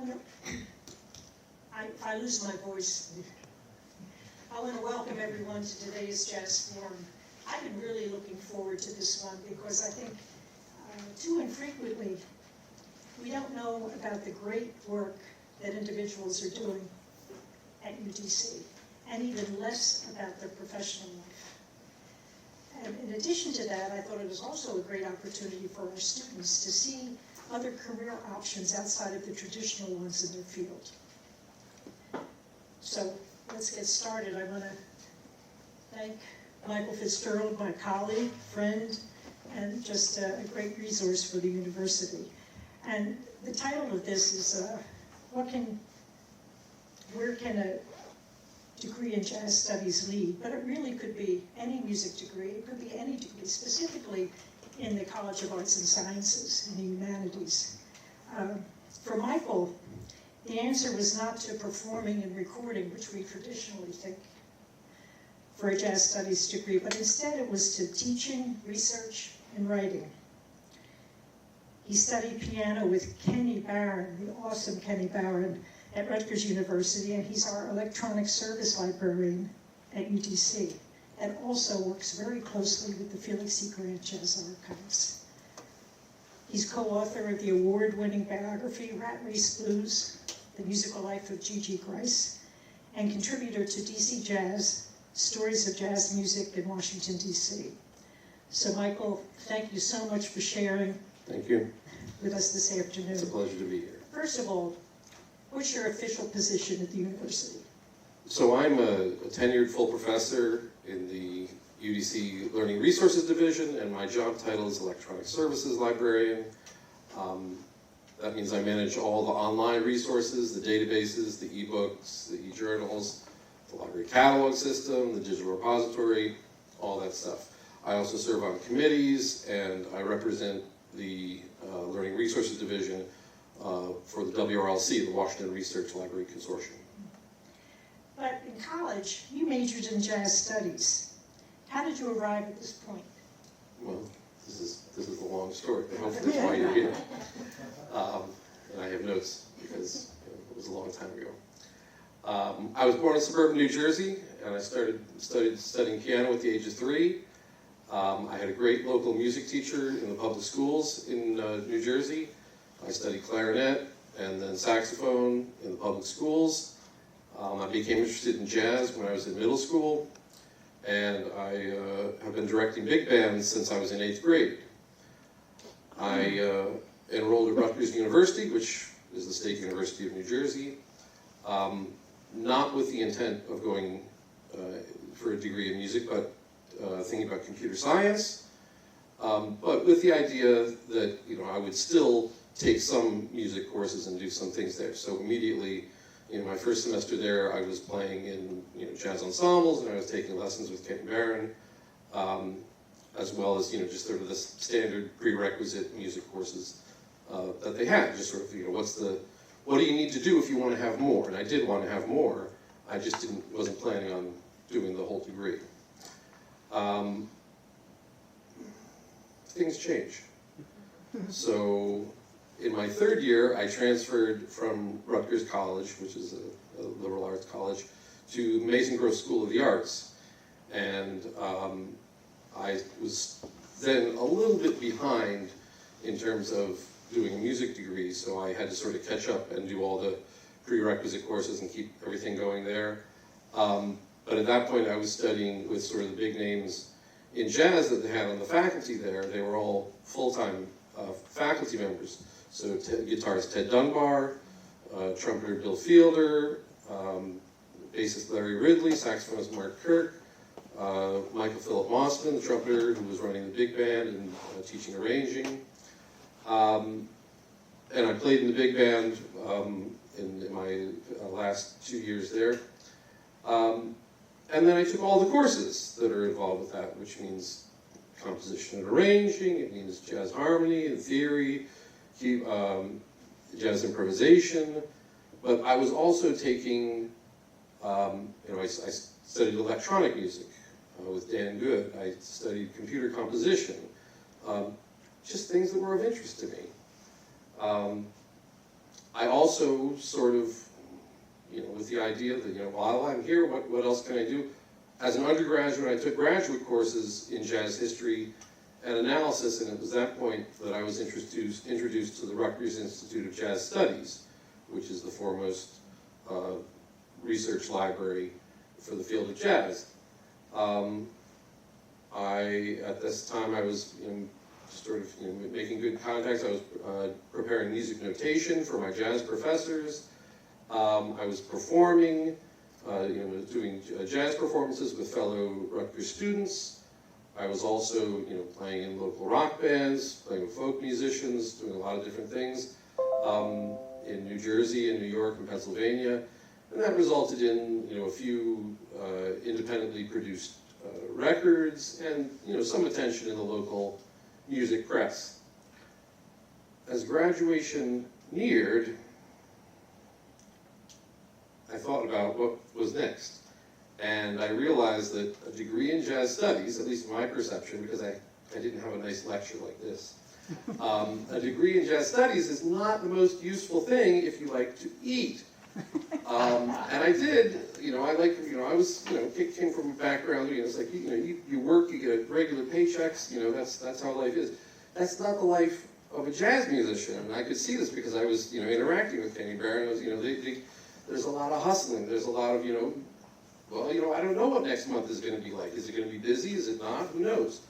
If I lose my voice, I want to welcome everyone to today's JAZZforum. I've been really looking forward to this one because I think too infrequently we don't know about the great work that individuals are doing at UDC, and even less about their professional life. And in addition to that, I thought it was also a great opportunity for our students to see other career options outside of the traditional ones in their field. So let's get started. I want to thank Michael Fitzgerald, my colleague, friend, and just a great resource for the university. And the title of this is, where can a degree in jazz studies lead? But it really could be any music degree. It could be any degree, specifically in the College of Arts and Sciences and the Humanities. For Michael, the answer was not to performing and recording, which we traditionally think for a jazz studies degree, but instead it was to teaching, research, and writing. He studied piano with Kenny Barron, the awesome Kenny Barron, at Rutgers University, and he's our electronic service librarian at UDC, and also works very closely with the Felix E Jazz Archives. He's co-author of the award-winning biography, Rat Race Blues, The Musical Life of Gigi, Gryce, and contributor to DC Jazz, Stories of Jazz Music in Washington, DC. So Michael, thank you so much for sharing Thank you. with us this afternoon. It's a pleasure to be here. First of all, what's your official position at the university? So I'm a tenured full professor in the UDC Learning Resources Division, and my job title is Electronic Services Librarian. That means I manage all the online resources, the databases, the ebooks, the e-journals, the library catalog system, the digital repository, all that stuff. I also serve on committees, and I represent the Learning Resources Division for the WRLC, the Washington Research Library Consortium. But in college, you majored in jazz studies. How did you arrive at this point? Well, this is the long story, but hopefully that's why you're here. And I have notes because it was a long time ago. I was born in suburban New Jersey, and I started studying piano at the age of 3. I had a great local music teacher in the public schools in New Jersey. I studied clarinet and then saxophone in the public schools. I became interested in jazz when I was in middle school, and I have been directing big bands since I was in 8th grade. I enrolled at Rutgers University, which is the State University of New Jersey, not with the intent of going for a degree in music, but thinking about computer science, but with the idea that I would still take some music courses and do some things there. So immediately, my first semester there, I was playing in jazz ensembles, and I was taking lessons with Kenny Barron, as well as just sort of the standard prerequisite music courses that they had. Just sort of what do you need to do if you want to have more? And I did want to have more. I just wasn't planning on doing the whole degree. Things change. So in my 3rd year, I transferred from Rutgers College, which is a liberal arts college, to Mason Grove School of the Arts. And I was then a little bit behind in terms of doing a music degree, so I had to sort of catch up and do all the prerequisite courses and keep everything going there. But at that point, I was studying with sort of the big names in jazz that they had on the faculty there. They were all full-time faculty members. So guitarist Ted Dunbar, trumpeter Bill Fielder, bassist Larry Ridley, saxophonist Mark Kirk, Michael Philip Mossman, the trumpeter who was running the big band and teaching arranging. And I played in the big band in my last 2 years there. And then I took all the courses that are involved with that, which means composition and arranging, it means jazz harmony and theory, jazz improvisation. But I was also taking, I studied electronic music with Dan Good. I studied computer composition, just things that were of interest to me. I also sort of, with the idea that, while I'm here, what else can I do? As an undergraduate, I took graduate courses in jazz history and analysis, and it was that point that I was introduced to the Rutgers Institute of Jazz Studies, which is the foremost research library for the field of jazz. At this time, I was making good contacts. I was preparing music notation for my jazz professors. I was performing, doing jazz performances with fellow Rutgers students. I was also, playing in local rock bands, playing with folk musicians, doing a lot of different things in New Jersey and New York and Pennsylvania. And that resulted in, a few independently produced records and, some attention in the local music press. As graduation neared, I thought about what was next. And I realized that a degree in jazz studies, at least in my perception, because I didn't have a nice lecture like this, a degree in jazz studies is not the most useful thing if you like to eat. And I did, came from a background, it's like, you work, you get regular paychecks, that's how life is. That's not the life of a jazz musician. And I could see this because I was, interacting with Kenny Barron. There's a lot of hustling. There's a lot of, I don't know what next month is going to be like. Is it going to be busy? Is it not? Who knows?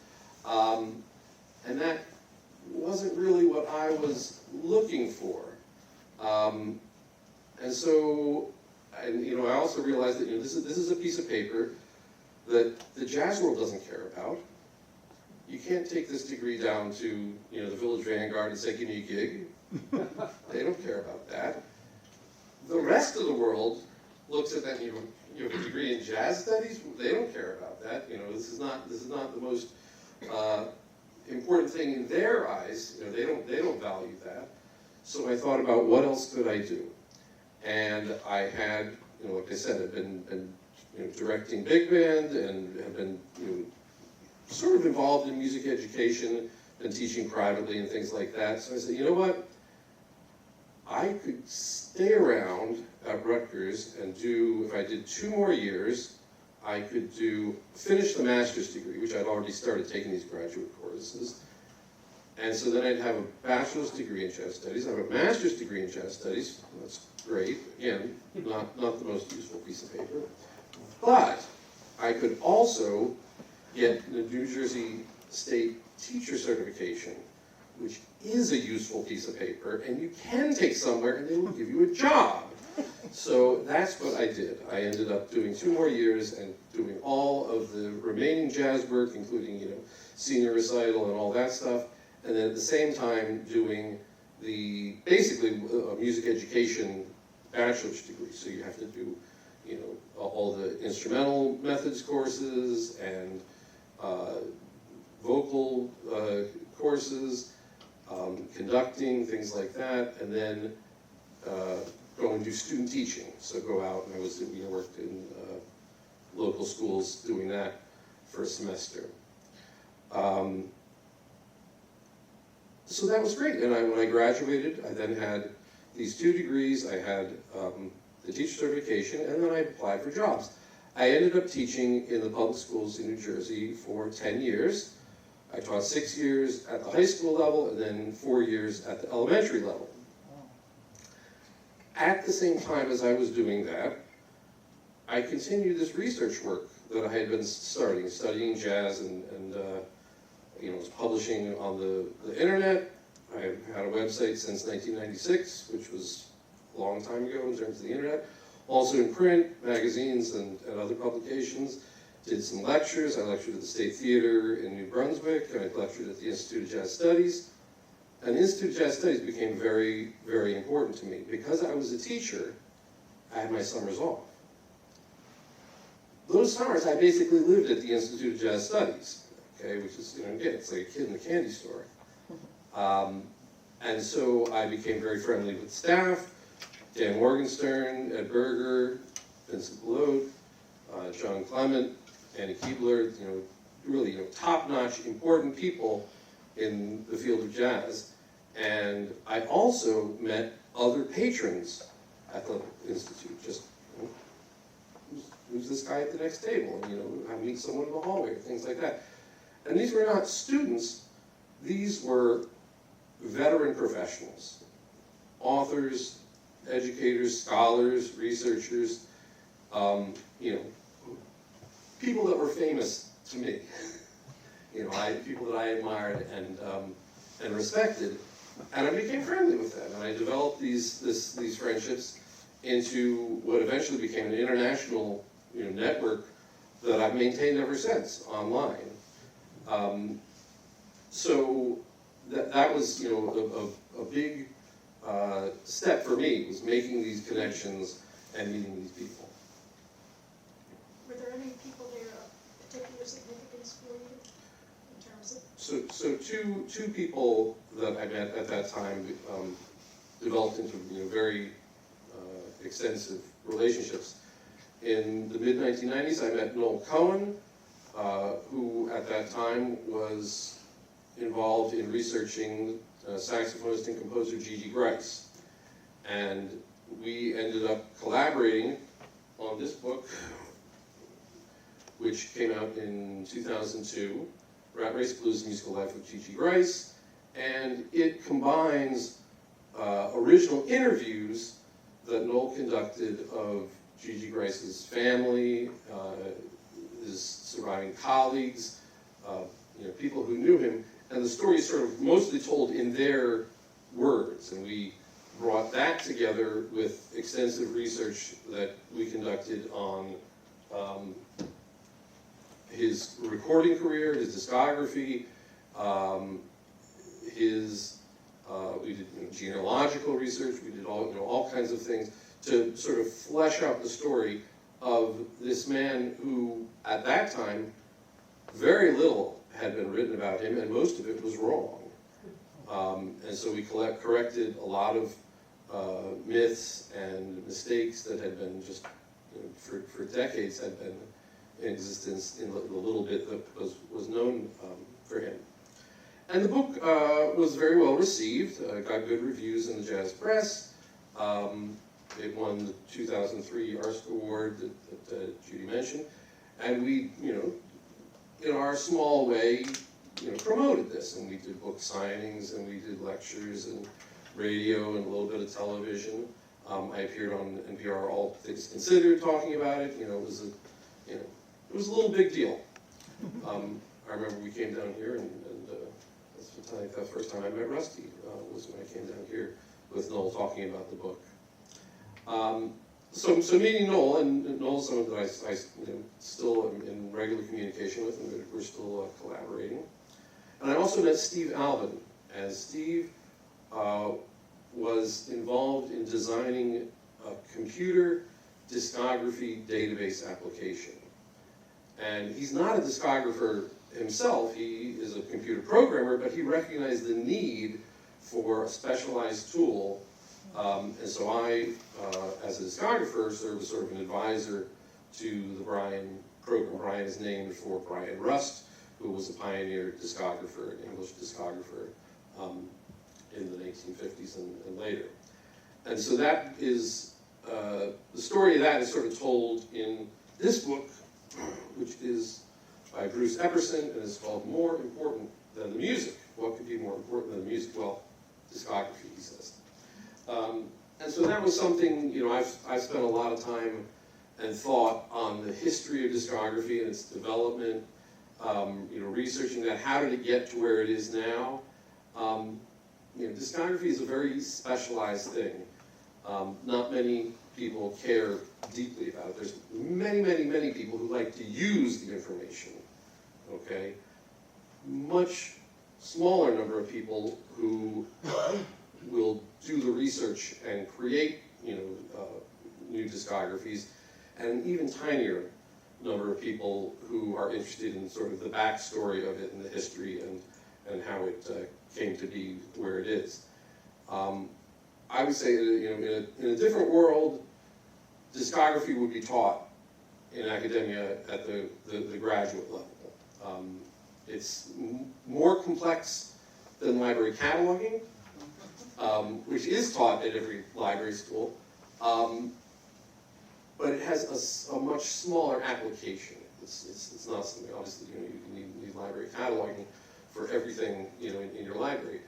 And that wasn't really what I was looking for. And so, I also realized that this is a piece of paper that the jazz world doesn't care about. You can't take this degree down to the Village Vanguard and say, give me a gig. They don't care about that. The rest of the world looks at that. You have a degree in jazz studies. They don't care about that. This is not the most important thing in their eyes. They don't value that. So I thought about what else could I do. And I had, like I said, I've been directing big band and have been sort of involved in music education and teaching privately and things like that. So I said, you know what? I could stay around at Rutgers and if I did 2 more years, I could finish the master's degree, which I'd already started taking these graduate courses. And so then I'd have a bachelor's degree in jazz studies. I have a master's degree in jazz studies. That's great. Again, not the most useful piece of paper. But I could also get the New Jersey State teacher certification, which is a useful piece of paper, and you can take somewhere and they will give you a job. So that's what I did. I ended up doing 2 more years and doing all of the remaining jazz work, including senior recital and all that stuff, and then at the same time doing basically a music education bachelor's degree. So you have to do all the instrumental methods courses and vocal courses, conducting, things like that, and then go and do student teaching. So go out, and I worked in local schools doing that for a semester. So that was great, and when I graduated, I then had these 2 degrees. I had the teacher certification, and then I applied for jobs. I ended up teaching in the public schools in New Jersey for 10 years. I taught 6 years at the high school level and then 4 years at the elementary level. At the same time as I was doing that, I continued this research work that I had been studying jazz and was publishing on the internet. I had a website since 1996, which was a long time ago in terms of the internet. Also in print, magazines, and other publications. Did some lectures. I lectured at the State Theater in New Brunswick, and I lectured at the Institute of Jazz Studies. And the Institute of Jazz Studies became very, very important to me. Because I was a teacher, I had my summers off. Those summers, I basically lived at the Institute of Jazz Studies, okay, which is, again, it's like a kid in a candy store. And so I became very friendly with staff, Dan Morgenstern, Ed Berger, Vincent Belote, John Clement, Annie Keebler, really top-notch, important people in the field of jazz. And I also met other patrons at the Institute. Just, who's this guy at the next table? And, I meet someone in the hallway, or things like that. And these were not students, these were veteran professionals, authors, educators, scholars, researchers, people that were famous to me. People that I admired and respected, and I became friendly with them, and I developed these friendships into what eventually became an international network that I've maintained ever since online. So that was a big step for me, was making these connections and meeting these people. Were there any people there of particular significance for you in terms of? So two people that I met at that time developed into very extensive relationships. In the mid-1990s, I met Noel Cohen, who at that time was involved in researching saxophonist and composer Gigi Gryce. And we ended up collaborating on this book, which came out in 2002, Rat Race Blues Musical Life of Gigi Gryce, and it combines original interviews that Noel conducted of Gigi Gryce's family, his surviving colleagues, people who knew him, and the story is sort of mostly told in their words, and we brought that together with extensive research that we conducted on his recording career, his discography, we did genealogical research, we did all kinds of things to sort of flesh out the story of this man who, at that time, very little had been written about him, and most of it was wrong. And so we corrected a lot of myths and mistakes that had been just, for decades, had been in existence in the little bit that was known for him. And the book was very well received, got good reviews in the jazz press. It won the 2003 Arsk Award that Judy mentioned. And we, in our small way, promoted this. And we did book signings, and we did lectures, and radio, and a little bit of television. I appeared on NPR All Things Considered talking about it. It was a little big deal. I remember we came down here, and that's the first time I met Rusty, was when I came down here with Noel talking about the book. So meeting Noel, and Noel's someone that I still am in regular communication with, and we're still collaborating. And I also met Steve Alvin, and Steve was involved in designing a computer discography database application. And he's not a discographer himself, he is a computer programmer, but he recognized the need for a specialized tool. And so I, as a discographer, served as sort of an advisor to the Brian program. Brian is named for Brian Rust, who was a pioneer discographer, an English discographer, in the 1950s and later. And so that is, the story of that is sort of told in this book, which is by Bruce Epperson, and is called More Important Than the Music. What could be more important than the music? Well, discography, he says. And so that was something, I've spent a lot of time and thought on the history of discography and its development, researching that, how did it get to where it is now? Discography is a very specialized thing. Not many people care deeply about it. There's many, many, many people who like to use the information, okay? Much smaller number of people who will do the research and create, new discographies, and even tinier number of people who are interested in sort of the backstory of it and the history and how it came to be where it is. I would say that, in a different world, discography would be taught in academia at the graduate level. It's more complex than library cataloging, which is taught at every library school, but it has a much smaller application. It's not something, obviously, you need library cataloging for everything, in your library.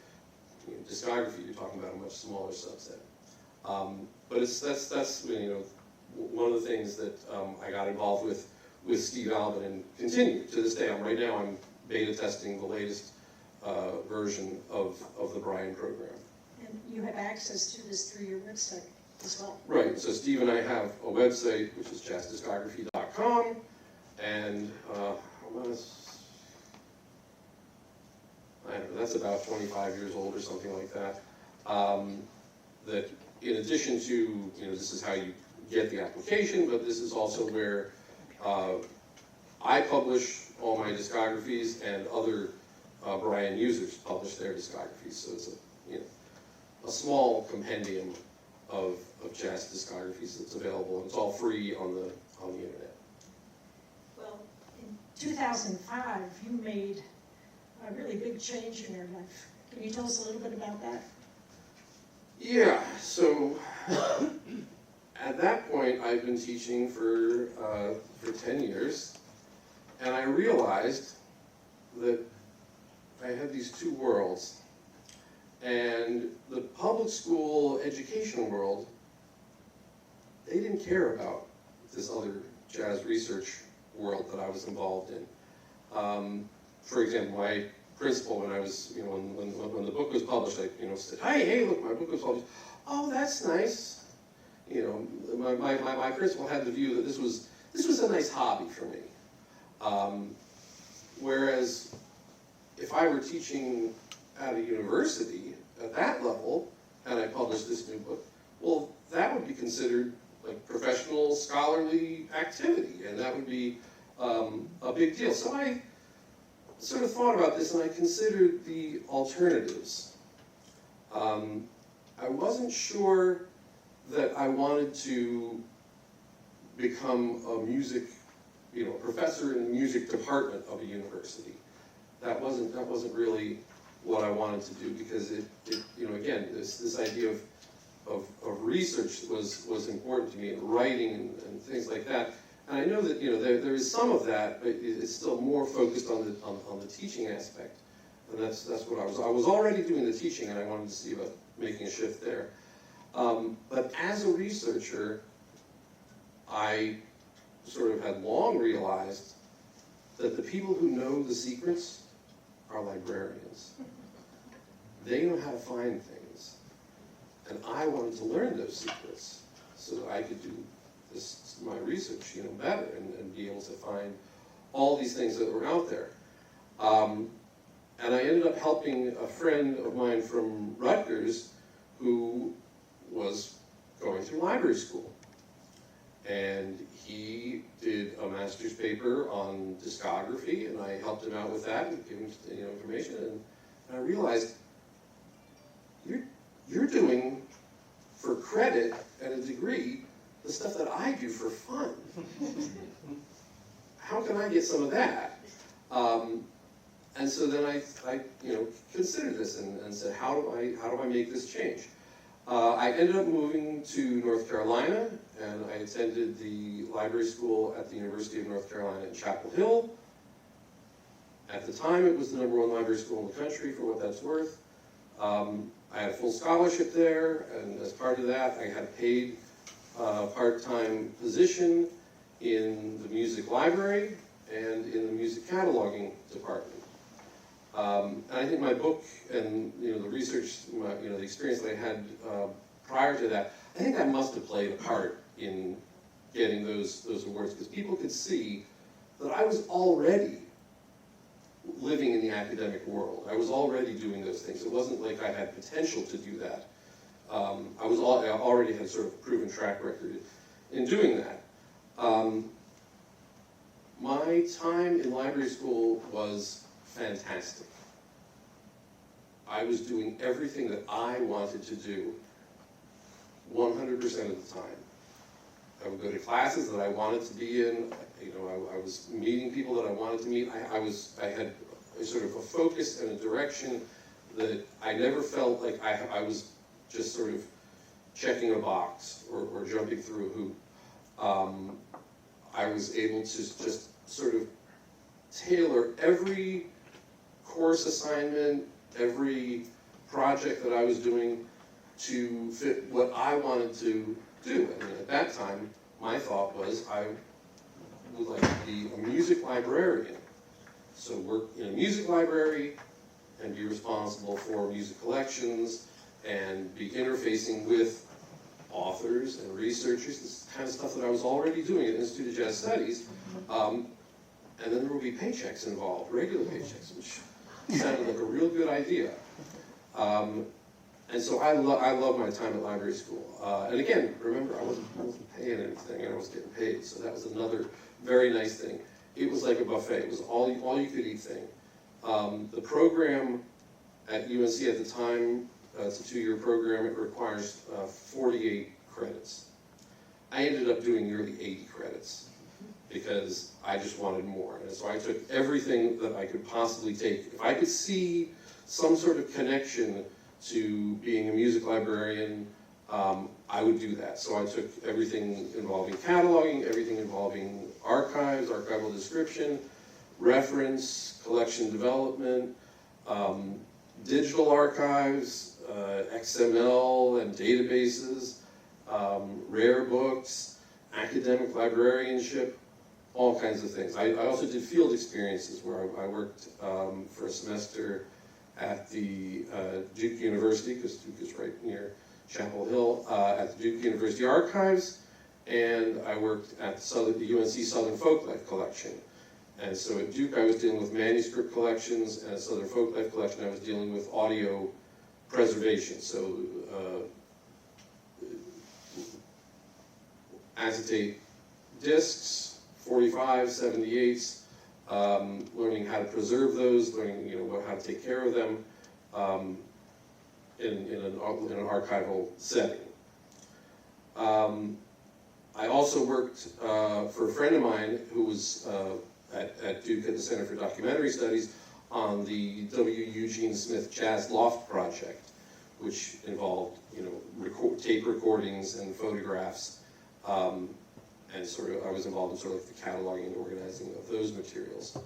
Discography, you're talking about a much smaller subset. But that's one of the things that I got involved with Steve Albin and continue to this day. Right now I'm beta testing the latest version of the Brian program. And you have access to this through your website as well. Right, so Steve and I have a website, which is JAZZdiscography.com, and I don't know, that's about 25 years old or something like that. That in addition to, this is how you get the application, but this is also where I publish all my discographies and other Brian users publish their discographies. So it's a small compendium of jazz discographies that's available, and it's all free on the internet. Well, in 2005, you made a really big change in your life. Can you tell us a little bit about that? Yeah, so at that point, I've been teaching for 10 years, and I realized that I had these two worlds. And the public school education world, they didn't care about this other jazz research world that I was involved in. For example, my principal, when I was, when the book was published, I, said, hey, look, my book was published. Oh, that's nice. My principal had the view that this was a nice hobby for me. Whereas if I were teaching at a university at that level, and I published this new book, well, that would be considered like professional scholarly activity, and that would be a big deal. So I sort of thought about this, and I considered the alternatives. I wasn't sure that I wanted to become a music, professor in the music department of a university. That wasn't really what I wanted to do, because it again, this idea of research was important to me, and writing and things like that. And I know that there is some of that, but it's still more focused on the teaching aspect. And that's what I was already doing the teaching, and I wanted to see about making a shift there. But as a researcher, I sort of had long realized that the people who know the secrets are librarians. They know how to find things. And I wanted to learn those secrets so that I could do my research better and be able to find all these things that were out there. And I ended up helping a friend of mine from Rutgers who was going through library school. And he did a master's paper on discography, and I helped him out with that and gave him information. And I realized, you're doing for credit and a degree the stuff that I do for fun. How can I get some of that? And so then I considered this and said, how do I make this change? I ended up moving to North Carolina, and I attended the library school at the University of North Carolina in Chapel Hill. At the time, it was the #1 library school in the country, for what that's worth. I had a full scholarship there, and as part of that, I had a paid part-time position in the music library and in the music cataloging department. And I think my book and the research, the experience that I had prior to that, I think that must have played a part in getting those awards, because people could see that I was already living in the academic world. I was already doing those things. It wasn't like I had potential to do that. I already had sort of proven track record in doing that. My time in library school was fantastic. I was doing everything that I wanted to do 100% of the time. I would go to classes that I wanted to be in. I was meeting people that I wanted to meet. I had a sort of a focus and a direction that I never felt like I was just sort of checking a box or jumping through a hoop. I was able to just sort of tailor every course assignment, every project that I was doing to fit what I wanted to do. I mean, at that time, my thought was I would like to be a music librarian. So work in a music library and be responsible for music collections and be interfacing with authors and researchers, this kind of stuff that I was already doing at the Institute of Jazz Studies. And then there would be paychecks involved, regular paychecks, which sounded like a real good idea. And so I love my time at library school. And again, remember, I wasn't paying anything, and I was getting paid, so that was another very nice thing. It was like a buffet. It was all you could eat thing. The program at UNC at the time, it's a 2-year program. It requires 48 credits. I ended up doing nearly 80 credits because I just wanted more. And so I took everything that I could possibly take. If I could see some sort of connection to being a music librarian, I would do that. So I took everything involving cataloging, everything involving archives, archival description, reference, collection development, digital archives, XML and databases, rare books, academic librarianship, all kinds of things. I also did field experiences where I worked for a semester at the Duke University, because Duke is right near Chapel Hill, at the Duke University Archives, and I worked at the UNC Southern Folklife Collection. And so at Duke I was dealing with manuscript collections, and at Southern Folklife Collection I was dealing with audio preservation. So acetate discs, 45s, 78s, learning how to preserve those, learning how to take care of them in an archival setting. I also worked for a friend of mine who was at Duke at the Center for Documentary Studies on the W. Eugene Smith Jazz Loft Project, which involved tape recordings and photographs, and I was involved in sort of the cataloging and organizing of those materials.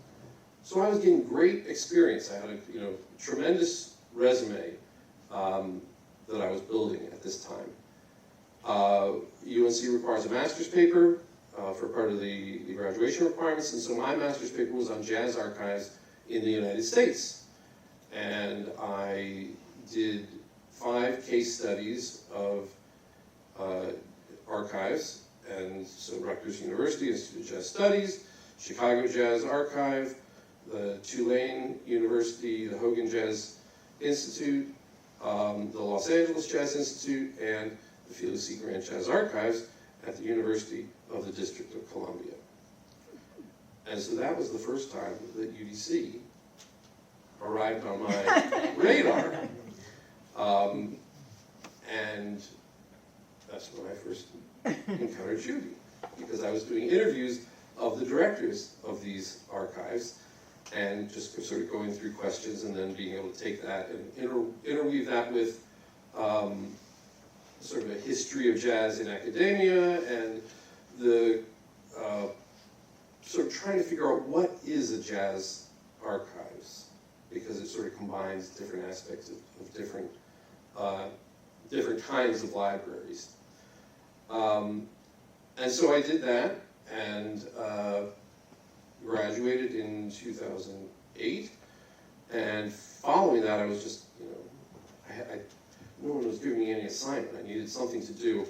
So I was getting great experience. I had a tremendous resume that I was building at this time. UNC requires a master's paper for part of the graduation requirements, and so my master's paper was on jazz archives in the United States. And I did 5 case studies of archives, and so Rutgers University, Institute of Jazz Studies, Chicago Jazz Archive, the Tulane University, the Hogan Jazz Institute, the Los Angeles Jazz Institute, and the Felix E. Jazz Archives at the University of the District of Columbia. And so that was the first time that UDC arrived on my radar. And that's when I first encountered Judy, because I was doing interviews of the directors of these archives and just sort of going through questions and then being able to take that and interweave that with sort of a history of jazz in academia and the sort of trying to figure out what is a jazz archives, because it sort of combines different aspects of different kinds of libraries. And so I did that and graduated in 2008. And following that, I was just, no one was giving me any assignment. I needed something to do.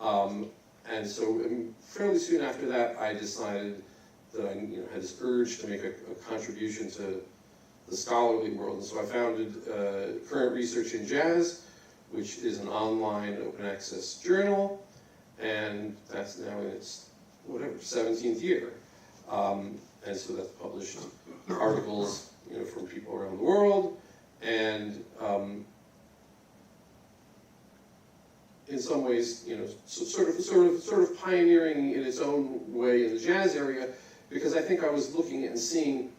And so fairly soon after that, I decided that I had this urge to make a contribution to the scholarly world. And so I founded Current Research in Jazz, which is an online open access journal. And that's now in its, 17th year. And so that's published articles, from people around the world, and in some ways, sort of pioneering in its own way in the jazz area, because I think I was looking and seeing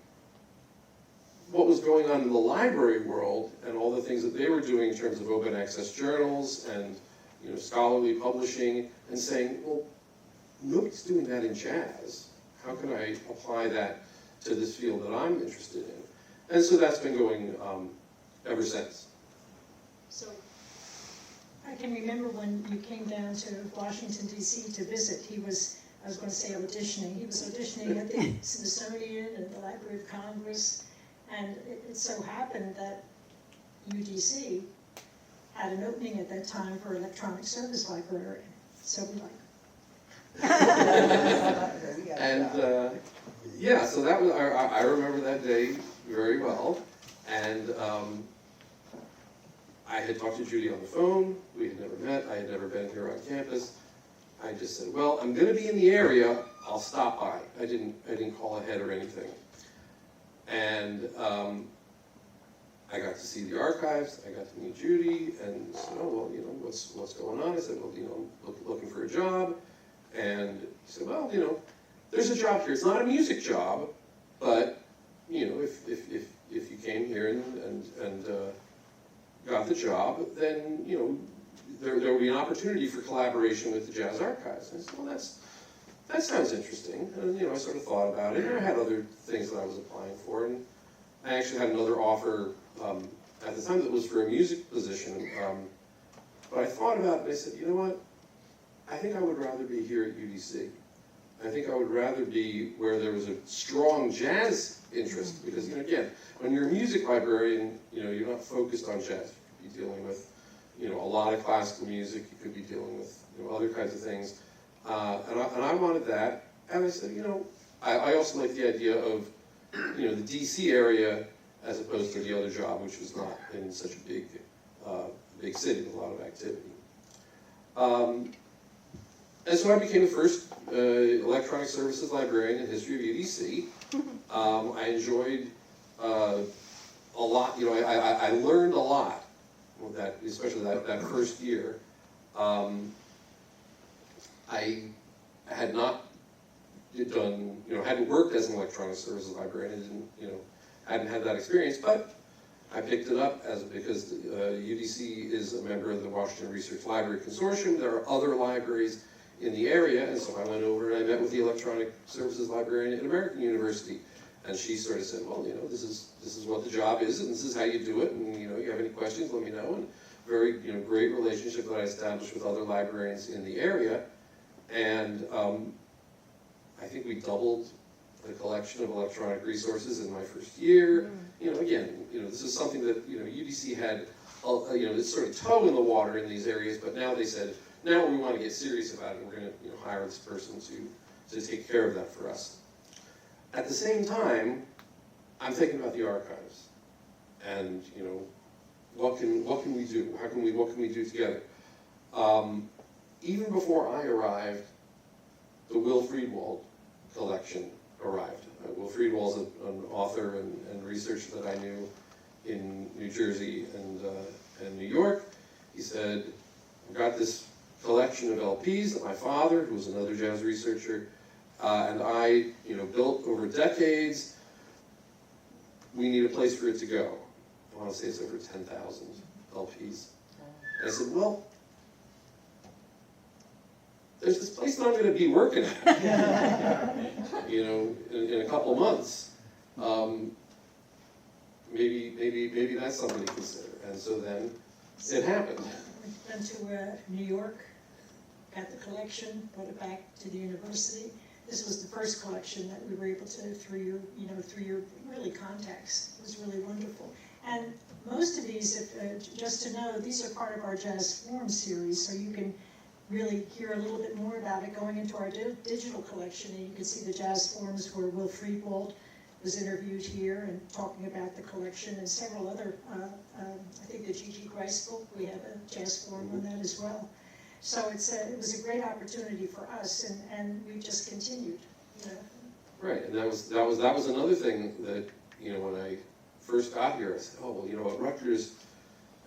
what was going going on in the library world and all the things that they were doing in terms of open access journals and scholarly publishing, and saying, well, nobody's doing that in jazz. How can I apply that to this field that I'm interested in? And so that's been going ever since. So, I can remember when you came down to Washington, D.C. to visit, he was, I was going to say auditioning, he was auditioning at the Smithsonian and the Library of Congress, and it so happened that UDC had an opening at that time for electronic service librarian, so we And yeah, so that was, I remember that day very well, and I had talked to Judy on the phone. We had never met. I had never been here on campus. I just said, well, I'm going to be in the area. I'll stop by. I didn't call ahead or anything. And I got to see the archives. I got to meet Judy, and said, oh, well, what's going on? I said, well, I'm looking for a job. And he said, well, there's a job here. It's not a music job, but if you came here and got the job, then there would be an opportunity for collaboration with the Jazz Archives. And I said, well, that sounds interesting. And I sort of thought about it, and I had other things that I was applying for, and I actually had another offer at the time that was for a music position. But I thought about it, and I said, you know what? I think I would rather be here at UDC. I think I would rather be where there was a strong jazz interest, because again, when you're a music librarian, you're not focused on jazz. You could be dealing with a lot of classical music. You could be dealing with other kinds of things, and I wanted that. And I said, I also like the idea of the DC area as opposed to the other job, which was not in such a big city with a lot of activity. And so I became the first electronic services librarian in the history of UDC. I enjoyed a lot, I learned a lot with that, especially that first year. I had not done, hadn't worked as an electronic services librarian, hadn't had that experience, but I picked it up because UDC is a member of the Washington Research Library Consortium. There are other libraries in the area, and so I went over and I met with the electronic services librarian at American University, and she sort of said, well, this is what the job is, and this is how you do it, and you have any questions, let me know. And very great relationship that I established with other librarians in the area, and I think we doubled the collection of electronic resources in my first year. Again, this is something that UDC had this sort of toe in the water in these areas, but now they said, now we want to get serious about it. We're going to hire this person to take care of that for us. At the same time, I'm thinking about the archives, and what can we do? What can we do together? Even before I arrived, the Will Friedwald collection arrived. Will Friedwald's an author and researcher that I knew in New Jersey and New York. He said, I got this collection of LPs that my father, who was another jazz researcher, and I, built over decades. We need a place for it to go. I want to say it's over 10,000 LPs. And I said, well, there's this place that I'm going to be working at, in a couple of months. Maybe that's something to consider. And so then it happened. went to New York, got the collection, brought it back to the university. This was the first collection that we were able to, through your really contacts. It was really wonderful. And most of these, just to know, these are part of our JAZZforum series, so you can really hear a little bit more about it going into our digital collection, and you can see the JAZZforums where Will Friedwald was interviewed here and talking about the collection, and several other, I think the Gigi Gryce book, we have a JAZZforum on that as well. So it was a great opportunity for us, and we've just continued. Right, and that was another thing that, when I first got here, I said, oh, well, at Rutgers,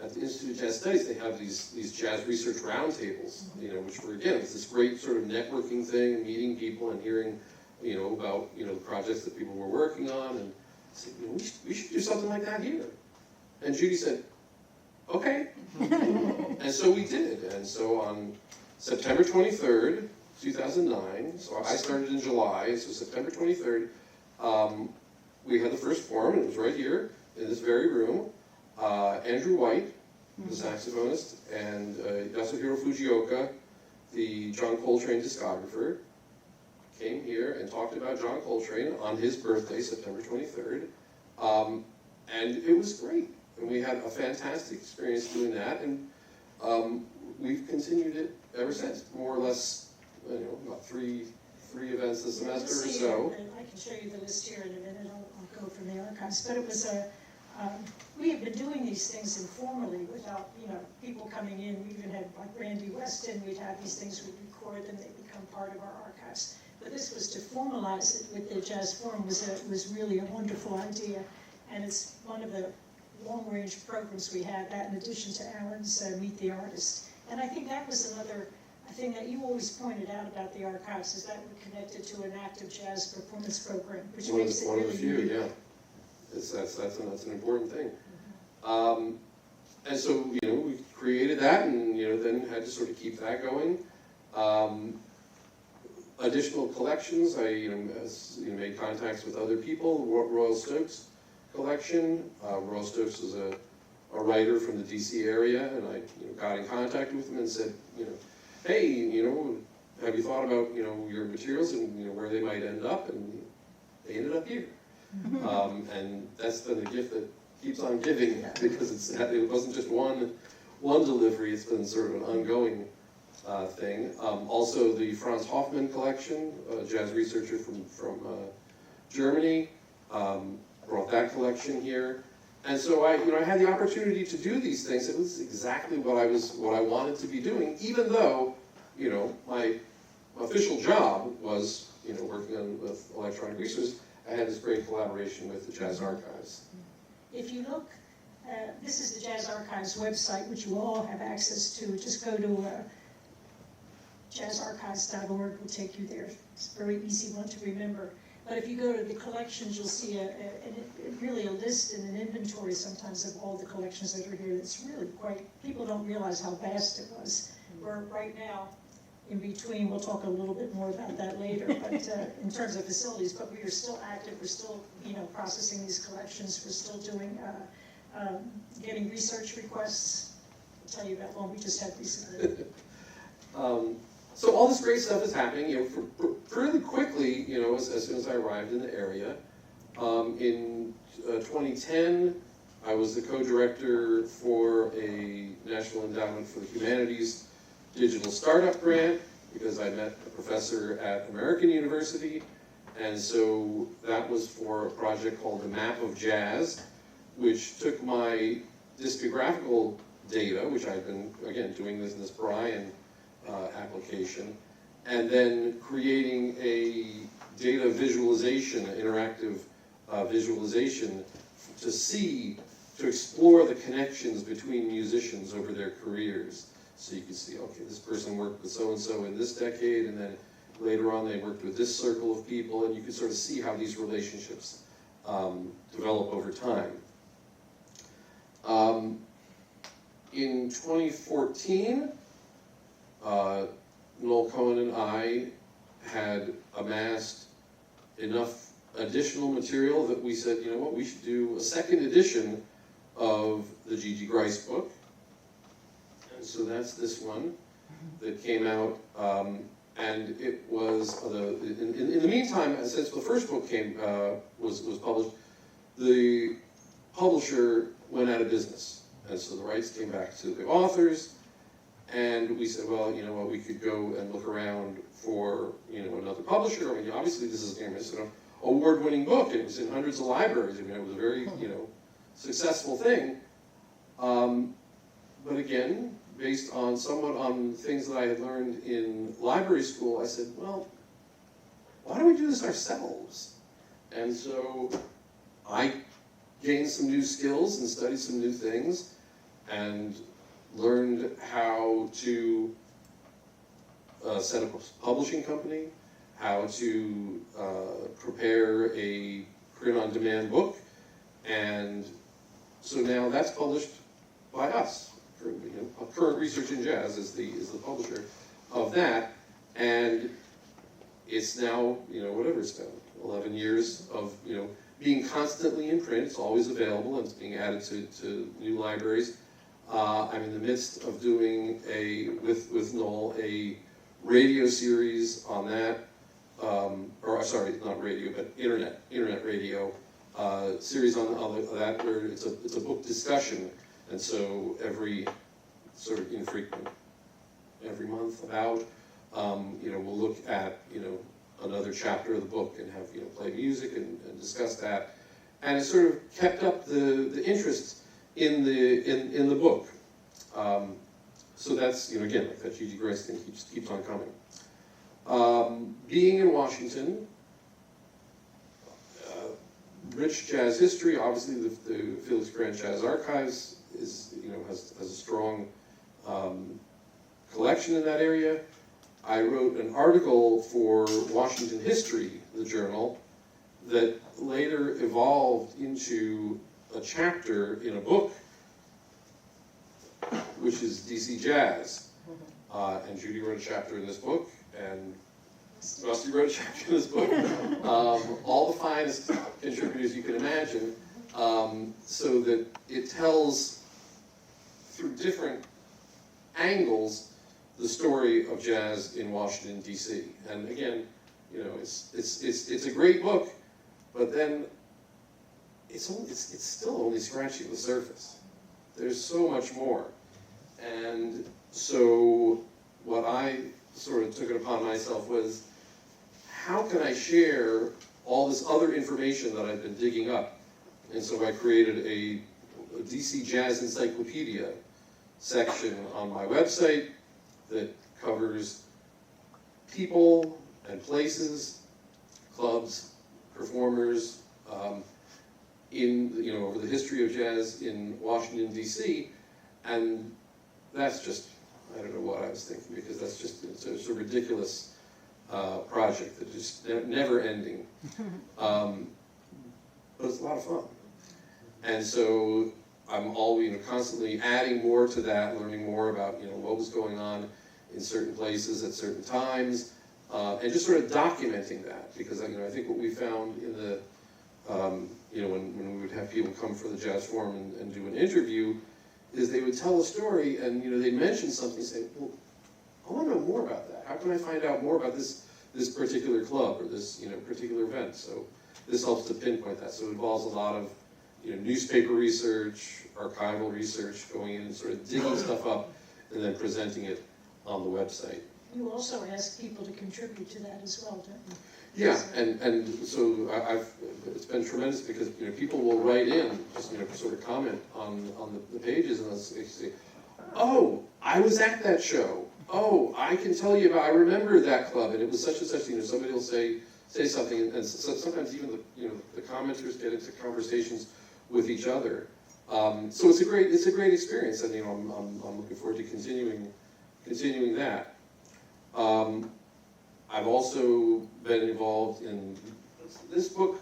at the Institute of Jazz Studies, they have these jazz research roundtables, which were, again, it's this great sort of networking thing, meeting people and hearing, about, the projects that people were working on. said, we should do something like that here. And Judy said, okay. And so we did. And so on September 23rd, 2009, so I started in July, so September 23rd, we had the first forum, and it was right here in this very room. Andrew White, the saxophonist, and Yasuhiro Fujioka, the John Coltrane discographer, came here and talked about John Coltrane on his birthday, September 23rd. And it was great. And we had a fantastic experience doing that, and we've continued it ever since, more or less, about three events a semester or so. I can show you the list here in a minute. I'll go from the archives. But it was we have been doing these things informally without, people coming in. We even had, like Randy Weston, we'd have these things, we'd record them, they become part of our archives. But this was to formalize it with the JAZZforum was really a wonderful idea. And it's one of the long-range programs we had, that in addition to Alan's Meet the Artist. And I think that was another thing that you always pointed out about the archives, is that we're connected to an active jazz performance program, which makes it one really of the few, unique. yeah. That's an important thing. And so, we created that, and then had to sort of keep that going. Additional collections, I made contacts with other people. Royal Stokes collection. Royal Stokes is a writer from the DC area, and I got in contact with him and said, hey, have you thought about your materials and where they might end up? And they ended up here. And that's been a gift that keeps on giving, because it wasn't just one delivery. It's been sort of an ongoing thing. Also, the Franz Hoffmann collection, a jazz researcher from Germany, brought that collection here. And so I had the opportunity to do these things. It was exactly what I wanted to be doing, even though, my official job was, working with electronic research. I had this great collaboration with the Jazz Archives. If you look, this is the Jazz Archives website, which you all have access to. Just go to jazzarchives.org, will take you there. It's a very easy one to remember. But if you go to the collections, you'll see really a list and an inventory sometimes of all the collections that are here. It's really people don't realize how vast it was. We're right now in between, we'll talk a little bit more about that later, but in terms of facilities, but we are still active, we're still, processing these collections, we're still doing, getting research requests. I'll tell you about one we just had recently. So all this great stuff is happening, fairly quickly, as soon as I arrived in the area. In 2010, I was the co-director for a National Endowment for the Humanities Digital Startup Grant, because I met a professor at American University, and so that was for a project called the Map of Jazz, which took my discographical data, which I've been, again, doing this Brian application, and then creating a data visualization, interactive visualization, to explore the connections between musicians over their careers. So you can see, okay, this person worked with so-and-so in this decade, and then later on they worked with this circle of people, and you can sort of see how these relationships develop over time. In 2014, Noel Cohen and I had amassed enough additional material that we said, we should do a second edition of the Gigi Gryce book. And so that's this one that came out, and it was, in the meantime, since the first book was published, the publisher went out of business. And so the rights came back to the authors, and we said, well, we could go and look around for, another publisher. I mean, obviously this is an award-winning book, and it was in hundreds of libraries. I mean, it was a very, successful thing. But again, based somewhat on things that I had learned in library school, I said, well, why don't we do this ourselves? And so I gained some new skills and studied some new things, and learned how to set up a publishing company, how to prepare a print-on-demand book, And so now that's published by us. Current Research in Jazz is the publisher of that, and it's now, whatever it's been, 11 years of, being constantly in print. It's always available, and it's being added to new libraries. I'm in the midst of doing with Noel, a radio series on that, or sorry, not radio, but internet radio series on that, where it's a book discussion, and so every sort of infrequent, every month about, we'll look at another chapter of the book and have play music and discuss that, and it sort of kept up the interest in the book. So that's again, like that Gigi Gryce thing keeps on coming. Being in Washington, rich jazz history. Obviously, the Felix Grand Jazz Archives is has a strong collection in that area. I wrote an article for Washington History, the journal, that later evolved into a chapter in a book, which is DC Jazz. And Judy wrote a chapter in this book, and Rusty wrote a chapter in this book. All the finest contributors you can imagine, so that it tells, through different angles, the story of jazz in Washington, D.C. And again, it's a great book, but then it's still only scratching the surface. There's so much more. And so what I sort of took it upon myself was, how can I share all this other information that I've been digging up? And so I created a DC Jazz Encyclopedia section on my website that covers people and places, clubs, performers, over the history of jazz in Washington, D.C., and that's just, I don't know what I was thinking, because that's just, it's a ridiculous project that is never ending, but it's a lot of fun. And so I'm always constantly adding more to that, learning more about what was going on in certain places at certain times, and just sort of documenting that, because I think what we found in the when we would have people come for the JAZZforum and do an interview, is they would tell a story and they'd mention something and say, well, I want to know more about that. How can I find out more about this particular club or this particular event? So this helps to pinpoint that. So it involves a lot of newspaper research, archival research, going in and sort of digging stuff up and then presenting it on the website. You also ask people to contribute to that as well, don't you? Yeah, and so it's been tremendous, because people will write in, just sort of comment on the pages, and they'll say, oh, I was at that show. Oh, I can tell you about, I remember that club, and it was such and such. Somebody will say something, and so sometimes even the commenters get into conversations with each other. So it's a great experience, and I'm looking forward to continuing that. I've also been involved in this book,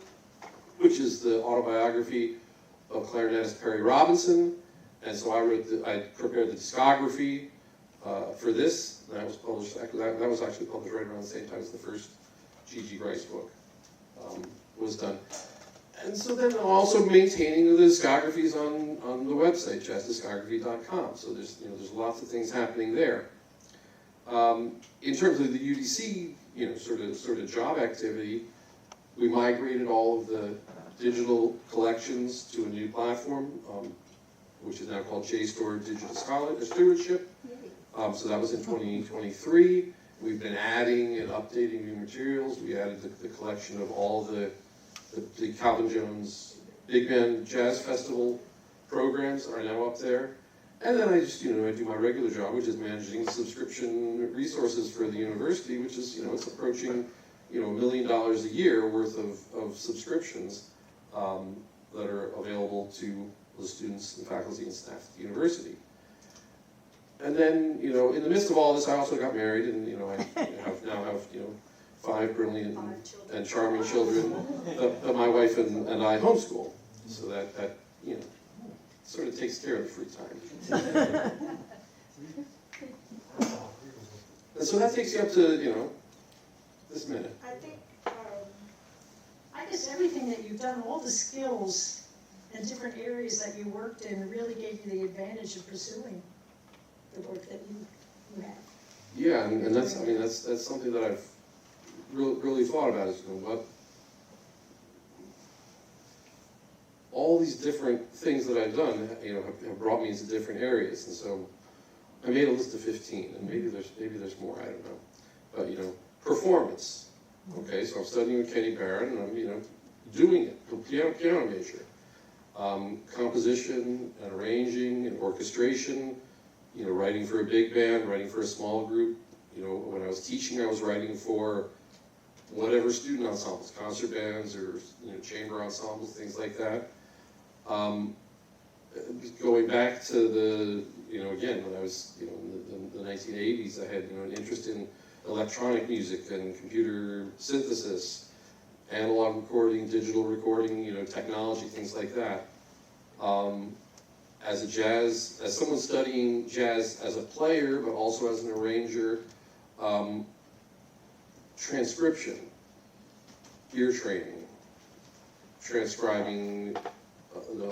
which is the autobiography of clarinetist Perry Robinson, and so I prepared the discography for this. That was published. That was actually published right around the same time as the first Gigi Gryce book was done. And so then I'm also maintaining the discographies on the website, JAZZdiscography.com. So there's lots of things happening there. In terms of the UDC, sort of job activity, we migrated all of the digital collections to a new platform, which is now called JSTOR Digital Stewardship. So that was in 2023. We've been adding and updating new materials. We added the collection of all the Calvin Jones Big Band Jazz Festival programs are now up there. And then I just, I do my regular job, which is managing subscription resources for the university, which is, it's approaching, $1 million a year worth of subscriptions that are available to the students and faculty and staff at the university. And then, in the midst of all this, I also got married, and, I now have 5 brilliant and charming children that my wife and I homeschool. So that you know, sort of takes care of the free time. And so that takes you up to, you know, this minute. I think, I guess everything that you've done, all the skills and different areas that you worked in really gave you the advantage of pursuing the work that you have. Yeah, and that's, I mean, that's something that I've really thought about, is, you know, what, all these different things that I've done, you know, have brought me into different areas. And so I made a list of 15, and maybe there's more, I don't know. But, you know, performance. Okay, so I'm studying with Kenny Barron, and I'm, you know, doing it, piano major. Composition and arranging and orchestration, you know, writing for a big band, writing for a small group. You know, when I was teaching, I was writing for whatever student ensembles, concert bands or, you know, chamber ensembles, things like that. Going back to the, you know, again, when I was, you know, in the 1980s, I had, you know, an interest in electronic music and computer synthesis, analog recording, digital recording, you know, technology, things like that. As someone studying jazz as a player, but also as an arranger, transcription, ear training, transcribing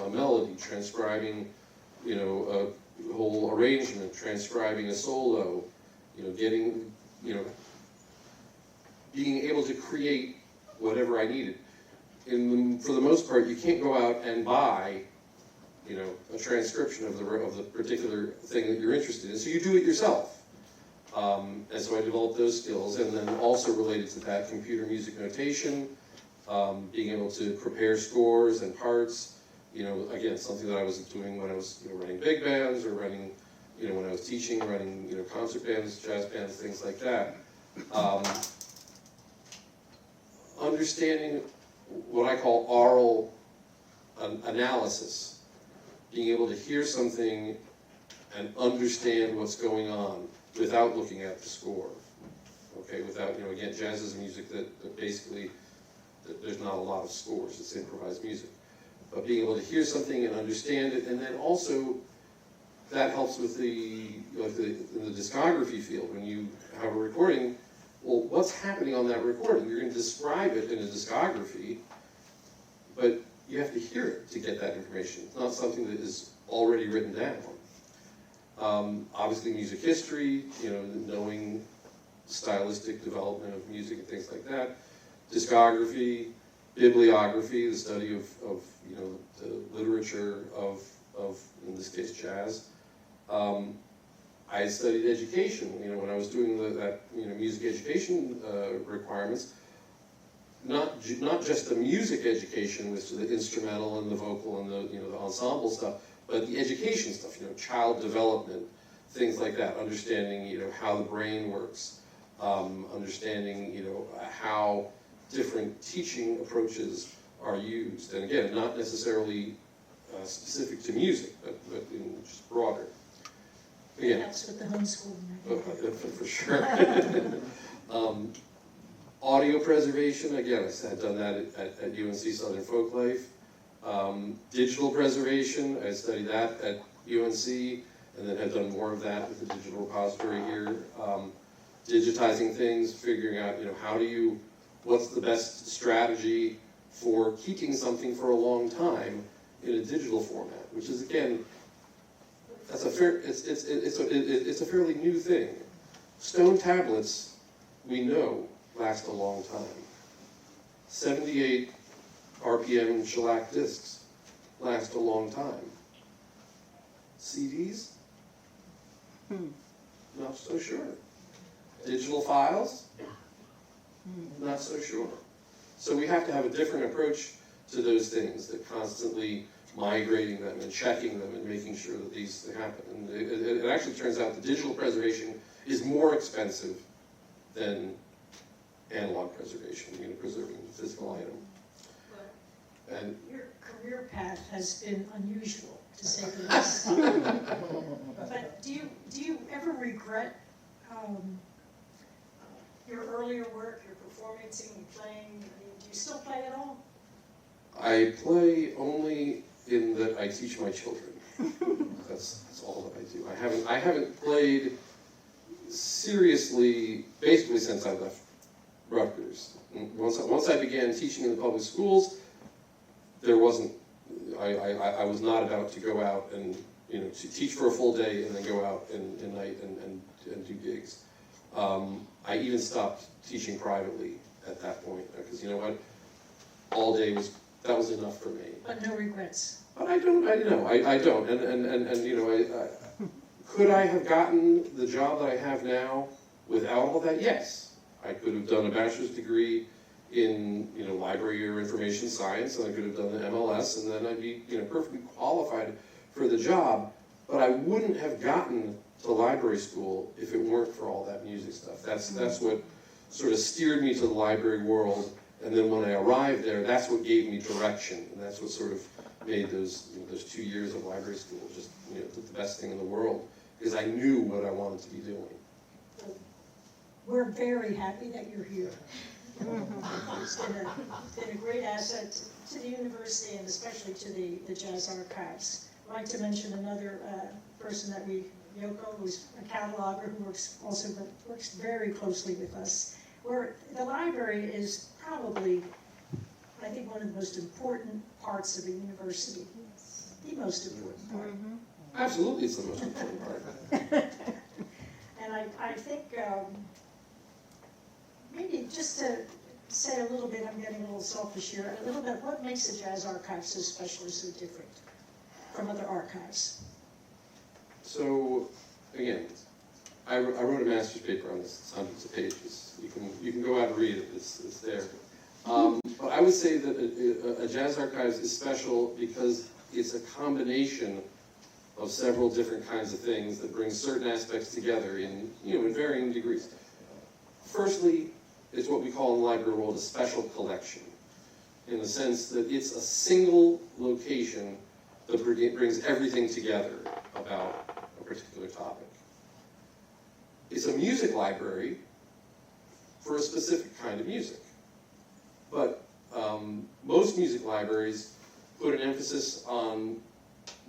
a melody, transcribing, you know, a whole arrangement, transcribing a solo, you know, getting, you know, being able to create whatever I needed. For the most part, you can't go out and buy, you know, a transcription of the particular thing that you're interested in, so you do it yourself. And so I developed those skills, and then also related to that, computer music notation, being able to prepare scores and parts. You know, again, something that I was doing when I was, you know, running big bands, or running, you know, when I was teaching, running, you know, concert bands, jazz bands, things like that. Understanding what I call oral analysis, being able to hear something and understand what's going on without looking at the score. Okay, without, you know, again, jazz is music that basically, there's not a lot of scores, it's improvised music. But being able to hear something and understand it, and then also that helps with in the discography field. When you have a recording, well, what's happening on that recording? You're going to describe it in a discography, but you have to hear it to get that information. It's not something that is already written down. Obviously, music history, you know, knowing stylistic development of music and things like that. Discography, bibliography, the study of you know, the literature of in this case jazz. I had studied education, you know, when I was doing that you know, music education requirements. Not just the music education, which is the instrumental and the vocal and the, you know, the ensemble stuff, but the education stuff, you know, child development, things like that. Understanding, you know, how the brain works, understanding, you know, how different teaching approaches are used, and again, not necessarily specific to music, but in just broader. Again, That's with the homeschooling. for sure. Audio preservation, again, I had done that at UNC Southern Folklife. Digital preservation, I studied that at UNC, and then had done more of that with the digital repository here. Digitizing things, figuring out, you know, what's the best strategy for keeping something for a long time in a digital format, which is, again, it's a fairly new thing. Stone tablets, we know, last a long time. 78 RPM shellac discs last a long time. CDs? Not so sure. Digital files? Not so sure. So we have to have a different approach to those things, that constantly migrating them and checking them and making sure that these happen. And it actually turns out the digital preservation is more expensive than analog preservation, you know, preserving the physical item. And Your career path has been unusual, to say the least. But do you ever regret your earlier work, your performing, singing, playing? I mean, do you still play at all? I play only in that I teach my children. That's all that I do. I haven't played seriously basically since I left Rutgers. Once I began teaching in the public schools, there wasn't. I was not about to go out and to teach for a full day and then go out in night and do gigs. I even stopped teaching privately at that point because you know what, all day was enough for me. But no regrets. But I don't. And could I have gotten the job that I have now without all that? Yes, I could have done a bachelor's degree in library or information science, and I could have done the MLS, and then I'd be perfectly qualified for the job. But I wouldn't have gotten to library school if it weren't for all that music stuff. That's what sort of steered me to the library world. And then when I arrived there, that's what gave me direction, and that's what sort of made those 2 years of library school just the best thing in the world, because I knew what I wanted to be doing. We're very happy that you're here. It's been a great asset to the university and especially to the Jazz Archives. I'd like to mention another person that Yoko, who's a cataloger who works very closely with us. The library is probably, I think, one of the most important parts of the university. The most important part. Absolutely, it's the most important part. And I think maybe just to say a little bit, I'm getting a little selfish here, a little bit, what makes the Jazz Archive so special or so different from other archives? So, again, I wrote a master's paper on this. It's hundreds of pages. You can go out and read it. It's there. But I would say that a Jazz Archives is special because it's a combination of several different kinds of things that bring certain aspects together in varying degrees. Firstly, it's what we call in the library world a special collection, in the sense that it's a single location that brings everything together about a particular topic. It's a music library for a specific kind of music. But most music libraries put an emphasis on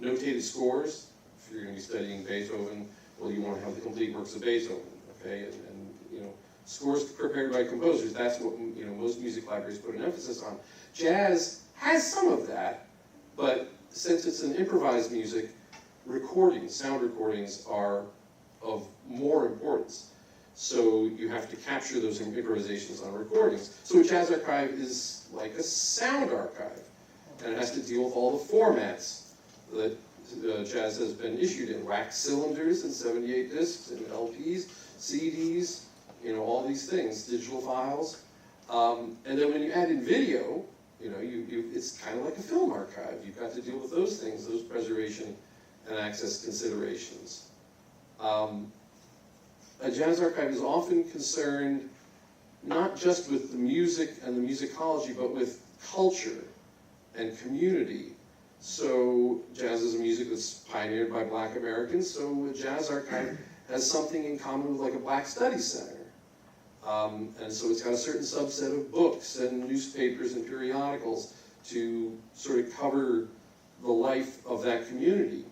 notated scores. If you're going to be studying Beethoven, well, you want to have the complete works of Beethoven, okay? And scores prepared by composers, that's what most music libraries put an emphasis on. Jazz has some of that, but since it's an improvised music, sound recordings are of more importance. So you have to capture those improvisations on recordings. So a Jazz Archive is like a sound archive, and it has to deal with all the formats that jazz has been issued in: wax cylinders and 78 discs and LPs, CDs, all these things, digital files. And then when you add in video, it's kind of like a film archive. You've got to deal with those things, those preservation and access considerations. A Jazz Archive is often concerned not just with the music and the musicology, but with culture and community. So jazz is a music that's pioneered by Black Americans, so a Jazz Archive has something in common with like a Black Studies Center. And so it's got a certain subset of books and newspapers and periodicals to sort of cover the life of that community.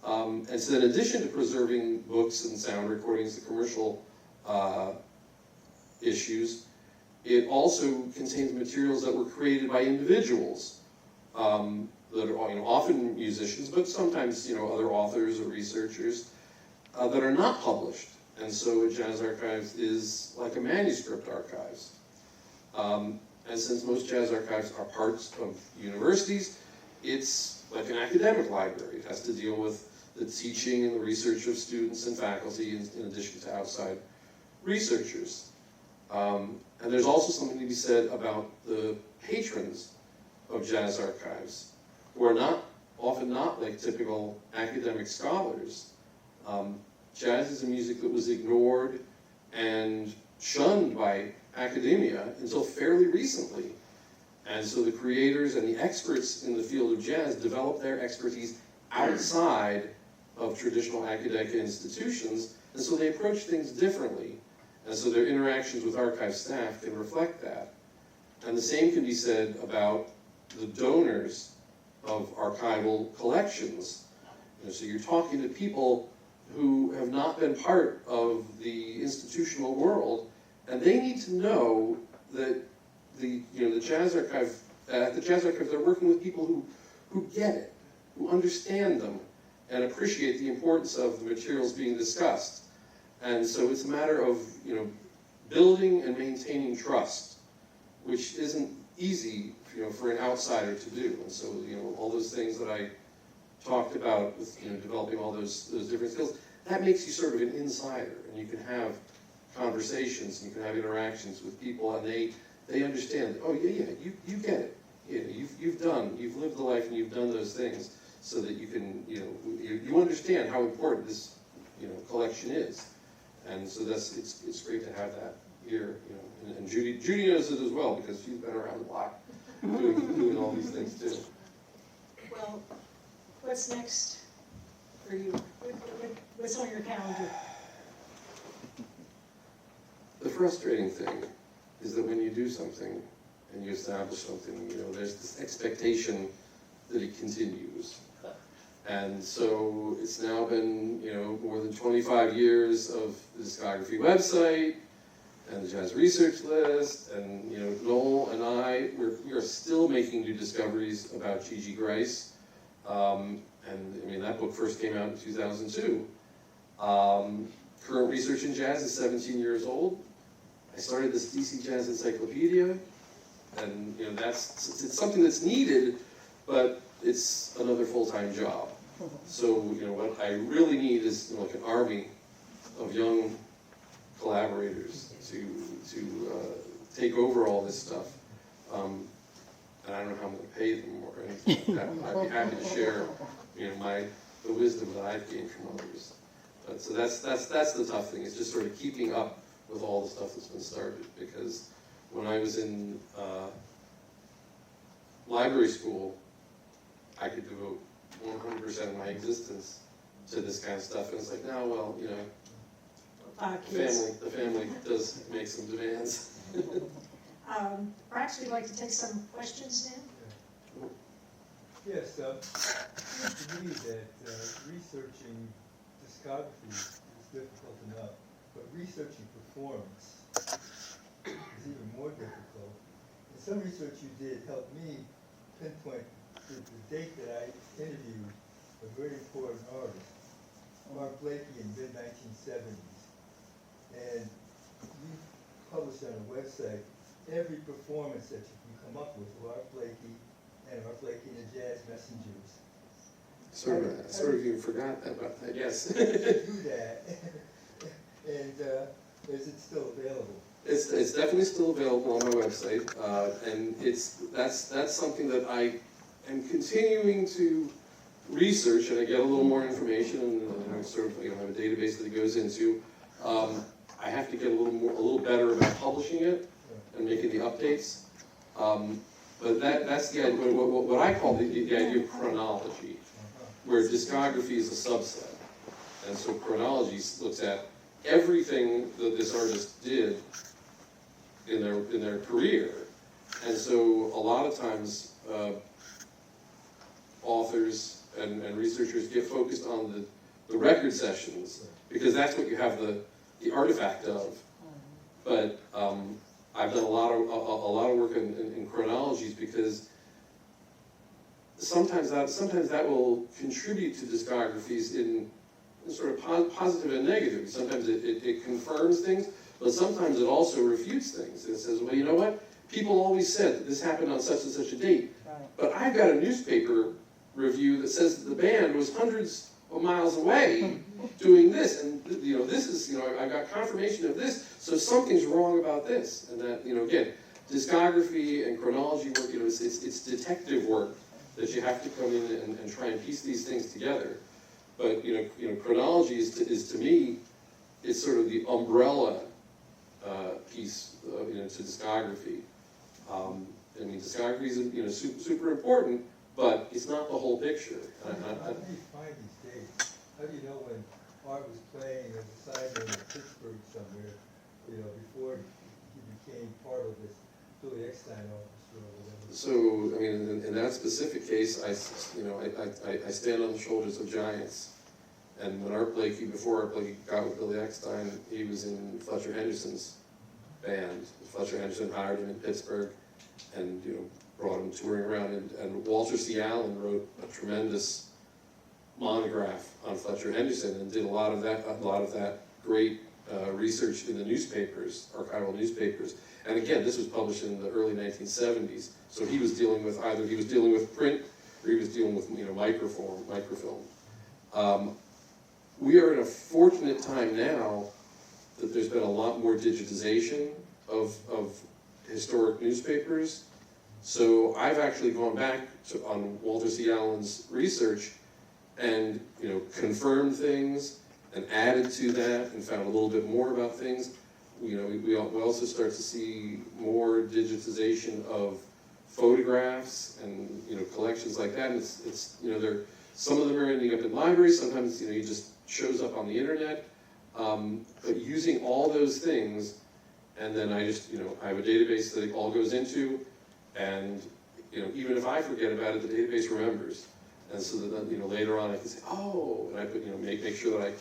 And so in addition to preserving books and sound recordings, the commercial issues, it also contains materials that were created by individuals that are often musicians, but sometimes other authors or researchers that are not published. And so a Jazz Archives is like a manuscript archives. And since most Jazz Archives are parts of universities, it's like an academic library. It has to deal with the teaching and the research of students and faculty in addition to outside researchers. And there's also something to be said about the patrons of Jazz Archives, who are often not like typical academic scholars. Jazz is a music that was ignored and shunned by academia until fairly recently. And so the creators and the experts in the field of jazz developed their expertise outside of traditional academic institutions, and so they approach things differently. And so their interactions with archive staff can reflect that. And the same can be said about the donors of archival collections. So you're talking to people who have not been part of the institutional world, and they need to know that the Jazz Archive, at the Jazz Archive, they're working with people who get it, who understand them, and appreciate the importance of the materials being discussed. And so it's a matter of building and maintaining trust, which isn't easy for an outsider to do. And so all those things that I talked about with developing all those different skills, that makes you sort of an insider, and you can have conversations and you can have interactions with people, and they understand. Oh yeah, you get it. You've lived the life and you've done those things, so that you can you understand how important this collection is, and so it's great to have that here. And Judy knows it as well, because she's been around the block doing all these things too. Well, what's next for you? What's on your calendar? The frustrating thing is that when you do something and you establish something, there's this expectation that it continues. And so it's now been, more than 25 years of the discography website and the jazz research list, and Noel and we are still making new discoveries about Gigi Gryce. And I mean, that book first came out in 2002. Current Research in Jazz is 17 years old. I started this DC Jazz Encyclopedia, and it's something that's needed, but it's another full-time job. So what I really need is like an army of young collaborators to take over all this stuff. And I don't know how I'm going to pay them or anything like that. I'd be happy to share the wisdom that I've gained from others. But so that's the tough thing, is just sort of keeping up with all the stuff that's been started. Because when I was in library school, I could devote 100% of my existence to this kind of stuff, and it's like, no, well, the family does make some demands. Perhaps we'd like to take some questions now. Yes, it seems to me that researching discography is difficult enough, but researching performance is even more difficult. And some research you did helped me pinpoint the date that I interviewed a very important artist, Mark Blakey, in the mid-1970s. And you published on a website every performance that you can come up with of Art Blakey and Art Blakey and the Jazz Messengers. Sort of even forgot about that, yes. Do that. And is it still available? It's definitely still available on my website, and that's something that I am continuing to research, and I get a little more information, and I sort of have a database that it goes into. I have to get a little better about publishing it and making the updates. But that's the idea, what I call the idea of chronology, where discography is a subset. And so chronology looks at everything that this artist did in their career. And so a lot of times authors and researchers get focused on the record sessions, because that's what you have the artifact of. But I've done a lot of work in chronologies, because sometimes that will contribute to discographies in sort of positive and negative. Sometimes it confirms things, but sometimes it also refutes things. It says, well, you know what? People always said that this happened on such and such a date, but I've got a newspaper review that says that the band was hundreds of miles away doing this, and this is, I've got confirmation of this, so something's wrong about this. And that, again, discography and chronology work, it's detective work that you have to come in and try and piece these things together. But chronology is to me, it's sort of the umbrella piece, to discography. I mean, discography is super important, but it's not the whole picture. How do you find these dates? How do you know when Art was playing as a sideman in Pittsburgh somewhere, before he became part of this Billy Eckstine orchestra or whatever? So, I mean, in that specific case, I stand on the shoulders of giants. And when before Art Blakey got with Billy Eckstine, he was in Fletcher Henderson's band. Fletcher Henderson hired him in Pittsburgh and, brought him touring around. And Walter C. Allen wrote a tremendous monograph on Fletcher Henderson and did a lot of that great research in the newspapers, archival newspapers. And again, this was published in the early 1970s. So he was dealing with print or he was dealing with microfilm. We are in a fortunate time now that there's been a lot more digitization of historic newspapers. So I've actually gone back on Walter C. Allen's research and confirmed things and added to that and found a little bit more about things. We also start to see more digitization of photographs and collections like that. And it's some of them are ending up in libraries. Sometimes it just shows up on the internet. But using all those things, and then I have a database that it all goes into, and even if I forget about it, the database remembers. And so that later on I can say, oh, and I put make sure that I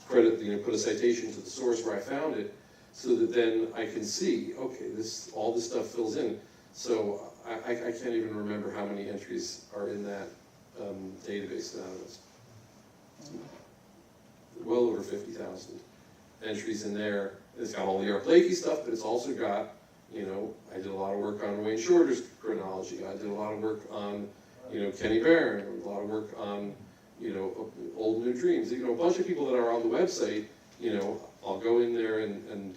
credit put a citation to the source where I found it, so that then I can see, okay, all this stuff fills in. So I can't even remember how many entries are in that database now. It's well over 50,000 entries in there. It's got all the Art Blakey stuff, but it's also got, I did a lot of work on Wayne Shorter's chronology. I did a lot of work on, Kenny Barron, a lot of work on, Old New Dreams. A bunch of people that are on the website, I'll go in there and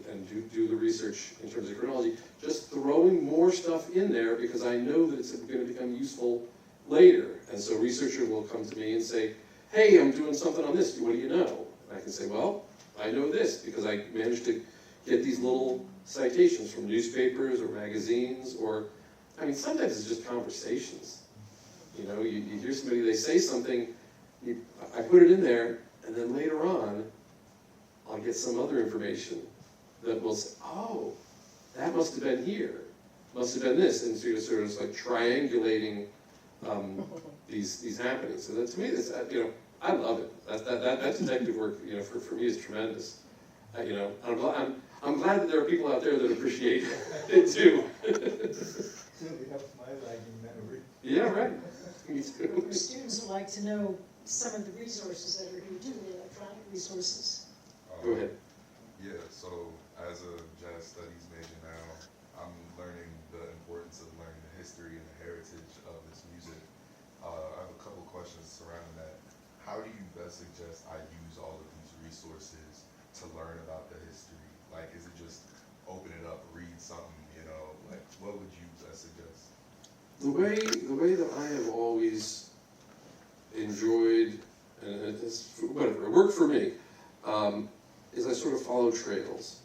do the research in terms of chronology, just throwing more stuff in there because I know that it's going to become useful later. And so a researcher will come to me and say, hey, I'm doing something on this, what do you know? And I can say, well, I know this because I managed to get these little citations from newspapers or magazines, or, sometimes it's just conversations. You hear somebody, they say something, I put it in there, and then later on, I'll get some other information that will say, oh, that must have been here, must have been this, and so you're sort of like triangulating these happenings. So that, to me, that's I love it. That detective work, for me is tremendous. I'm glad that there are people out there that appreciate it too. Certainly helps my lagging memory. Yeah, right. Me too. Our students would like to know some of the resources that are here too, the electronic resources. Go ahead. Yeah, so as a jazz studies major now, I'm learning the importance of learning the history and the heritage of this music. I have a couple questions surrounding that. How do you best suggest I use all of these resources to learn about the history? Like, is it just open it up, read something, like, what would you best suggest? The way that I have always enjoyed, and it's whatever, it worked for me, is I sort of follow trails.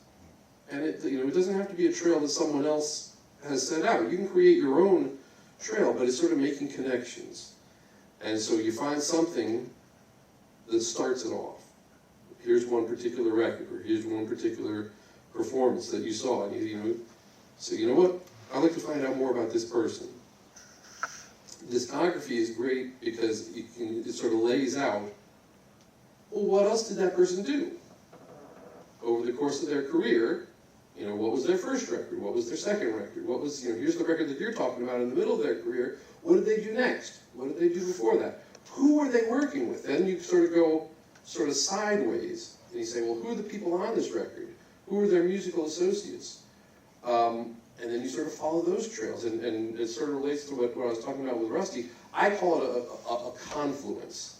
And it doesn't have to be a trail that someone else has set out. You can create your own trail, but it's sort of making connections. And so you find something that starts it off. Here's one particular record, or here's one particular performance that you saw, and so you know what? I'd like to find out more about this person. Discography is great because it sort of lays out, well, what else did that person do over the course of their career? What was their first record? What was their second record? What was, here's the record that you're talking about in the middle of their career. What did they do next? What did they do before that? Who were they working with? Then you sort of go sideways, and you say, well, who are the people on this record? Who are their musical associates? And then you sort of follow those trails, and it sort of relates to what I was talking about with Rusty. I call it a confluence,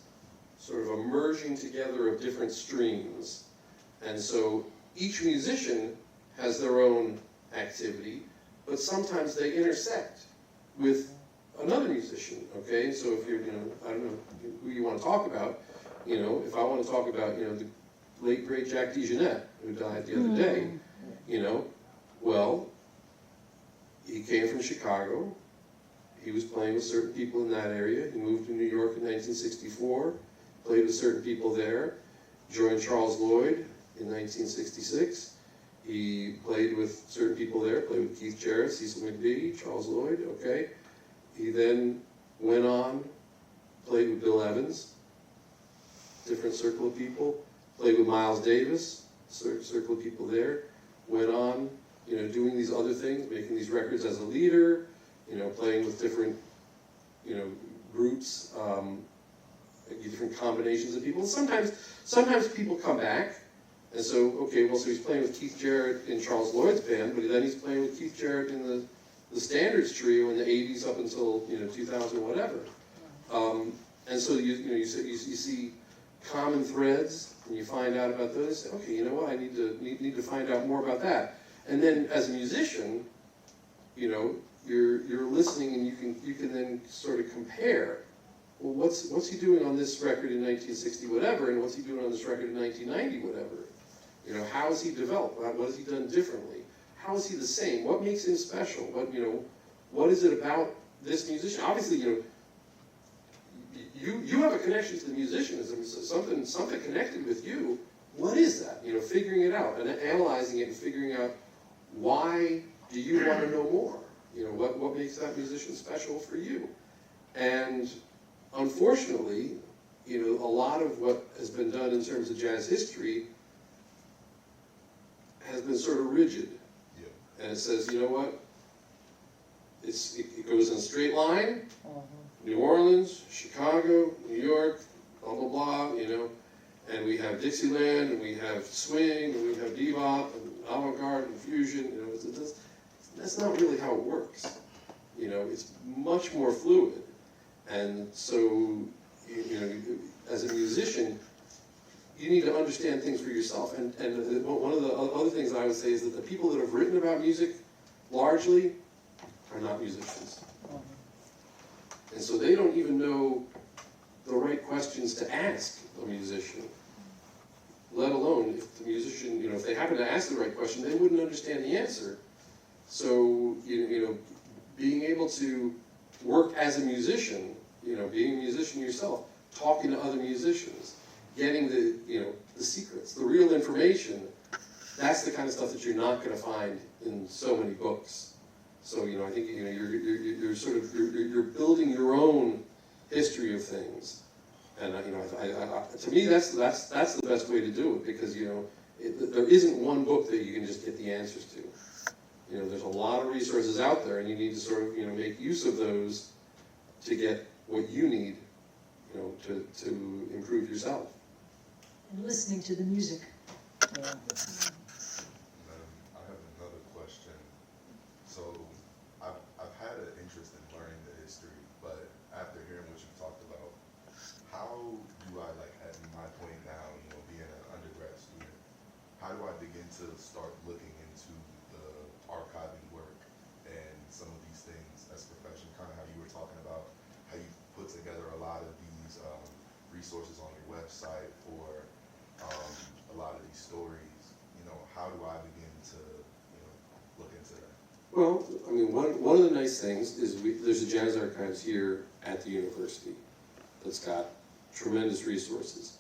sort of a merging together of different streams. And so each musician has their own activity, but sometimes they intersect with another musician, okay? So if you're, I don't know who you want to talk about, if I want to talk about, the late, great Jack DeJohnette, who died the other day, well, he came from Chicago. He was playing with certain people in that area. He moved to New York in 1964, played with certain people there, joined Charles Lloyd in 1966, He played with certain people there, played with Keith Jarrett, Cecil McVie, Charles Lloyd, okay. He then went on, played with Bill Evans, different circle of people, played with Miles Davis, circle of people there, went on, you know, doing these other things, making these records as a leader, you know, playing with different, you know, groups, different combinations of people. Sometimes people come back, and so, okay, well, so he's playing with Keith Jarrett in Charles Lloyd's band, but then he's playing with Keith Jarrett in the Standards Trio in the 80s up until, you know, 2000 or whatever. And so you see common threads, and you find out about those. Okay, you know what? I need to find out more about that. And then as a musician, you know, you're listening, and you can then sort of compare. Well, what's he doing on this record in 1960 whatever, and what's he doing on this record in 1990 whatever? You know, how has he developed? What has he done differently? How is he the same? What makes him special? What is it about this musician? Obviously, you know, you have a connection to the musicianism, something connected with you. What is that? You know, figuring it out and analyzing it and figuring out why do you want to know more? You know, what makes that musician special for you? And unfortunately, you know, a lot of what has been done in terms of jazz history has been sort of rigid. Yeah. And it says, you know what? It goes in a straight line. New Orleans, Chicago, New York, blah, blah, blah, you know. And we have Dixieland, and we have swing, and we have bebop, and avant-garde, and fusion. You know, that's not really how it works. You know, it's much more fluid. And so, you know, as a musician, you need to understand things for yourself. And one of the other things I would say is that the people that have written about music largely are not musicians. And so they don't even know the right questions to ask a musician, let alone if the musician, you know, if they happen to ask the right question, they wouldn't understand the answer. So, you know, being able to work as a musician, you know, being a musician yourself, talking to other musicians, getting the, you know, the secrets, the real information, that's the kind of stuff that you're not going to find in so many books. So, you know, I think, you know, you're sort of, you're building your own history of things. And, you know, to me, that's the best way to do it, because, you know, there isn't one book that you can just get the answers to. You know, there's a lot of resources out there, and you need to sort of, you know, make use of those to get what you need, you know, to improve yourself. And listening to the music. I have another question. So I've had an interest in learning the history, but after hearing what you talked about, how do I, like, at my point now, you know, being an undergrad student, how do I begin to start looking into the archiving work and some of these things as a profession, kind of how you were talking about, how you put together a lot of these resources on your website for a lot of these stories. You know, how do I begin to, you know, look into that? Well, I mean, one of the nice things is there's a jazz archives here at the university that's got tremendous resources.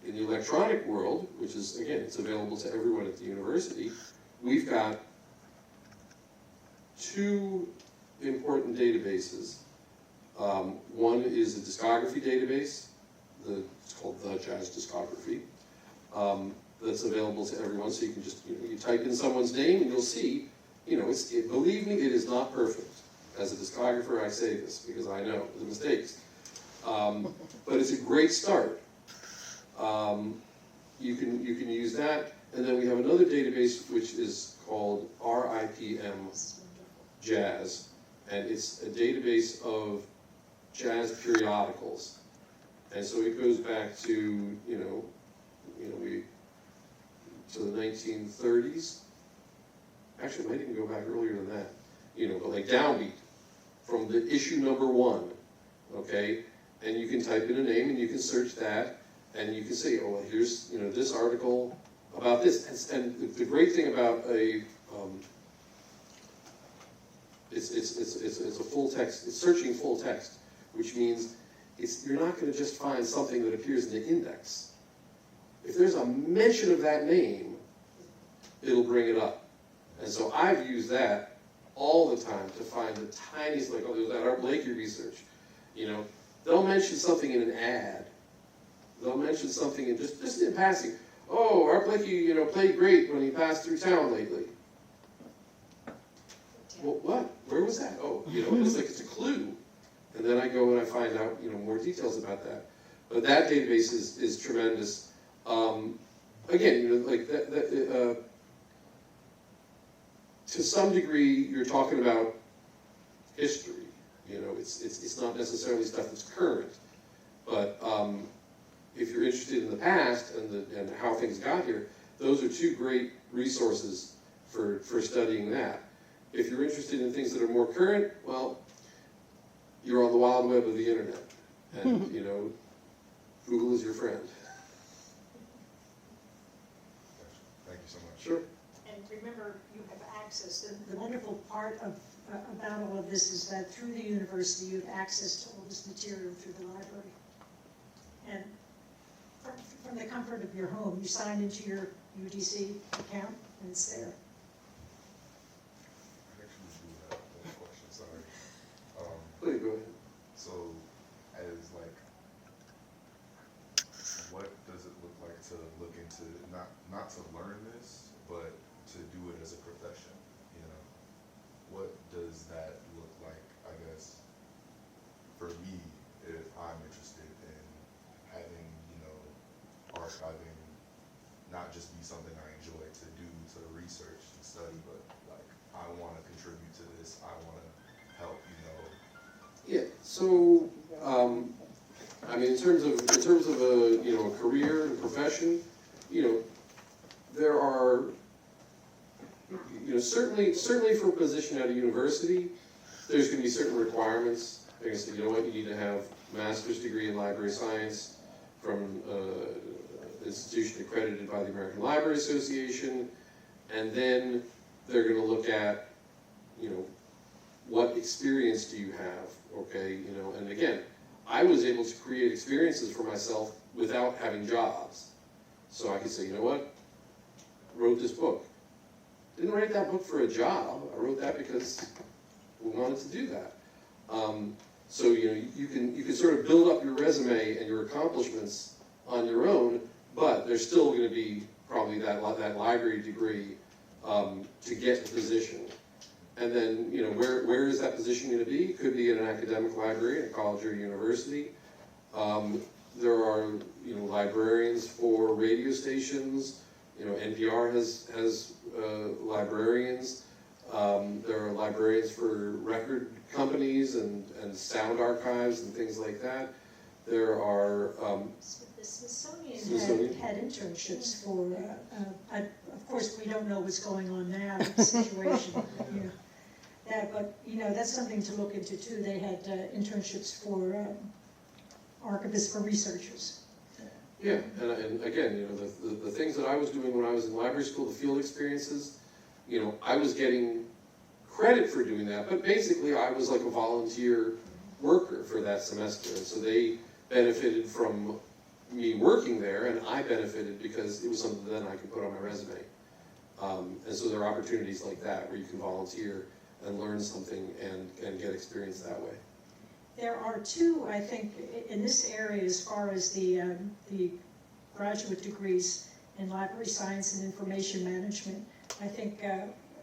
In the electronic world, which is, again, it's available to everyone at the university, we've got two important databases. One is a discography database, it's called the Jazz Discography, that's available to everyone, so you can just, you know, you type in someone's name and you'll see, you know, believe me, it is not perfect. As a discographer, I say this because I know the mistakes. But it's a great start. You can use that, and then we have another database which is called RIPM Jazz, and it's a database of jazz periodicals, and so it goes back to to the 1930s. Actually, it might even go back earlier than that. You know, but like Downbeat from the issue number 1, okay, and you can type in a name and you can search that. And you can say, oh, well, here's, you know, this article about this. And the great thing about it's a full text. It's searching full text, which means you're not going to just find something that appears in the index. If there's a mention of that name, it'll bring it up. And so I've used that all the time to find the tiniest, like, oh, there's that Art Blakey research. You know, they'll mention something in an ad. They'll mention something in just in passing. Oh, Art Blakey, you know, played great when he passed through town lately. Well, what? Where was that? Oh, you know, it's like it's a clue. And then I go and I find out, you know, more details about that. But that database is tremendous. Again, you know, like to some degree, you're talking about history. You know, it's not necessarily stuff that's current. But if you're interested in the past and how things got here, those are two great resources for studying that. If you're interested in things that are more current, well, you're on the wild web of the internet. And, you know, Google is your friend. Thank you so much. Sure. And remember, you have access. The wonderful part about all of this is that through the university, you have access to all this material through the library. And from the comfort of your home, you sign into your UDC account, and it's there. I actually do have one question, sorry. Please go ahead. So, as like, what does it look like to look into, not to learn this, but to do it as a profession, you know? What does that look like, I guess, for me, if I'm interested in having, you know, archiving not just be something I enjoy to do, to research and study, but like, I want to contribute to this, I want to help, you know. Yeah, so, I mean, in terms of a, you know, a career and profession, you know, there are, you know, certainly for a position at a university, there's going to be certain requirements. They're going to say, you know what, you need to have a master's degree in library science from an institution accredited by the American Library Association, and then they're going to look at, you know, what experience do you have, okay, you know, and again, I was able to create experiences for myself without having jobs. So I could say, you know what, wrote this book. Didn't write that book for a job, I wrote that because we wanted to do that. So, you know, you can sort of build up your resume and your accomplishments on your own, but there's still going to be probably that library degree to get the position. And then, you know, where is that position going to be? It could be in an academic library, at a college or university. There are, you know, librarians for radio stations. You know, NPR has librarians. There are librarians for record companies and sound archives and things like that. There are The Smithsonian Had internships for, of course, we don't know what's going on now with the situation, you know. But, you know, that's something to look into too. They had internships for archivists, for researchers. yeah, and again, you know, the things that I was doing when I was in library school, the field experiences, you know, I was getting credit for doing that, but basically I was like a volunteer worker for that semester, and so they benefited from me working there, and I benefited because it was something then I could put on my resume. And so there are opportunities like that where you can volunteer and learn something and get experience that way. There are two, I think, in this area as far as the graduate degrees in library science and information management. I think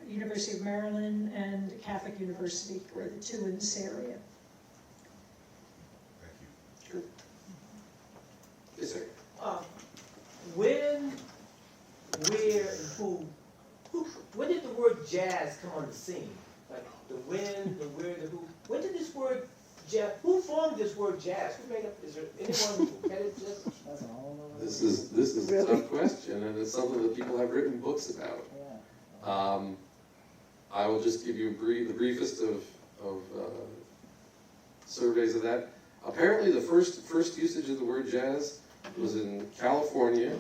University of Maryland and Catholic University were the two in this area. Thank you. Sure. Yes, sir. When, where, and who, when did the word jazz come on the scene? Like the when, the where, the who. When did this word jazz, who formed this word jazz? Who made up, is there anyone who headed this? This is a tough question, and it's something that people have written books about. I will just give you the briefest of surveys of that. Apparently, the first usage of the word jazz was in California,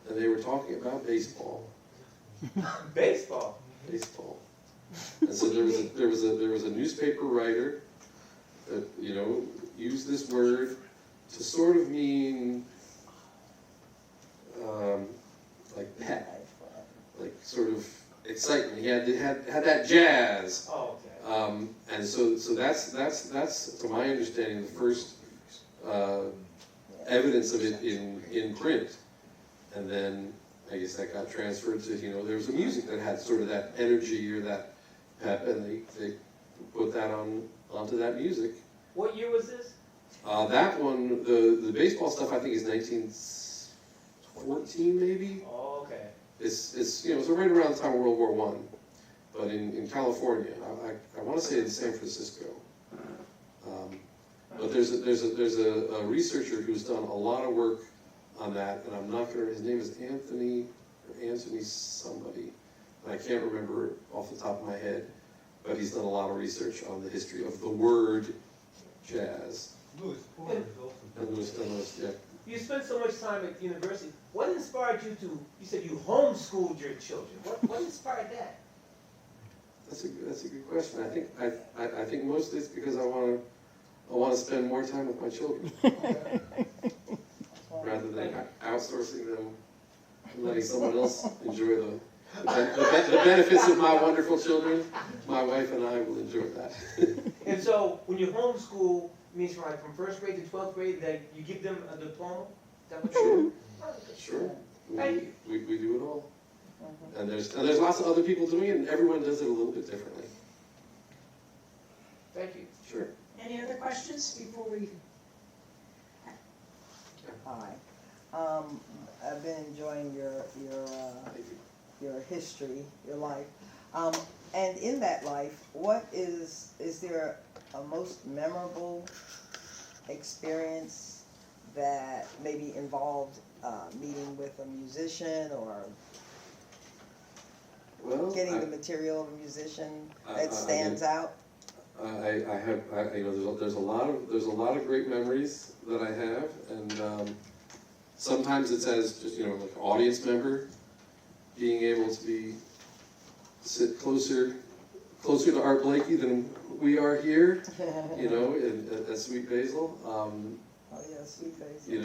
and they were talking about baseball. Baseball. Baseball. And so there was a newspaper writer that, you know, used this word to sort of mean like that, like sort excitement. He had that jazz. Oh, okay. And so that's to my understanding the first evidence of it in print. And then I guess that got transferred to, there was a music that had sort of that energy or that pep, and they put that onto that music. What year was this? That one, the baseball stuff, I think is 1914 maybe. Oh, okay. It's so right around the time of World War I, but in California. I want to say in San Francisco. But there's a researcher who's done a lot of work on that, and I'm not gonna. His name is Anthony somebody, and I can't remember off the top of my head. But he's done a lot of research on the history of the word jazz. Louis Porter is also. And Louis, yeah. You spent so much time at the university. What inspired you to? You said you homeschooled your children. What inspired that? That's a good question. I think mostly it's because I want to spend more time with my children rather than outsourcing them and letting someone else enjoy the benefits of my wonderful children. My wife and I will enjoy that. And so, when you homeschool, means from first grade to 12th grade, that you give them a diploma? Is that what you Sure. Thank We do it all. And there's lots of other people doing it, and everyone does it a little bit differently. Thank you. Sure. Any other questions before we? Hi. I've been enjoying your history, your life. And in that life, is there a most memorable experience that maybe involved meeting with a musician or getting the material of a musician that stands out? I have, there's a lot of great memories that I have, and sometimes it's as just like an audience member, being able to sit closer to Art Blakey than we are here, at Sweet Basil. Oh yeah, Sweet Basil.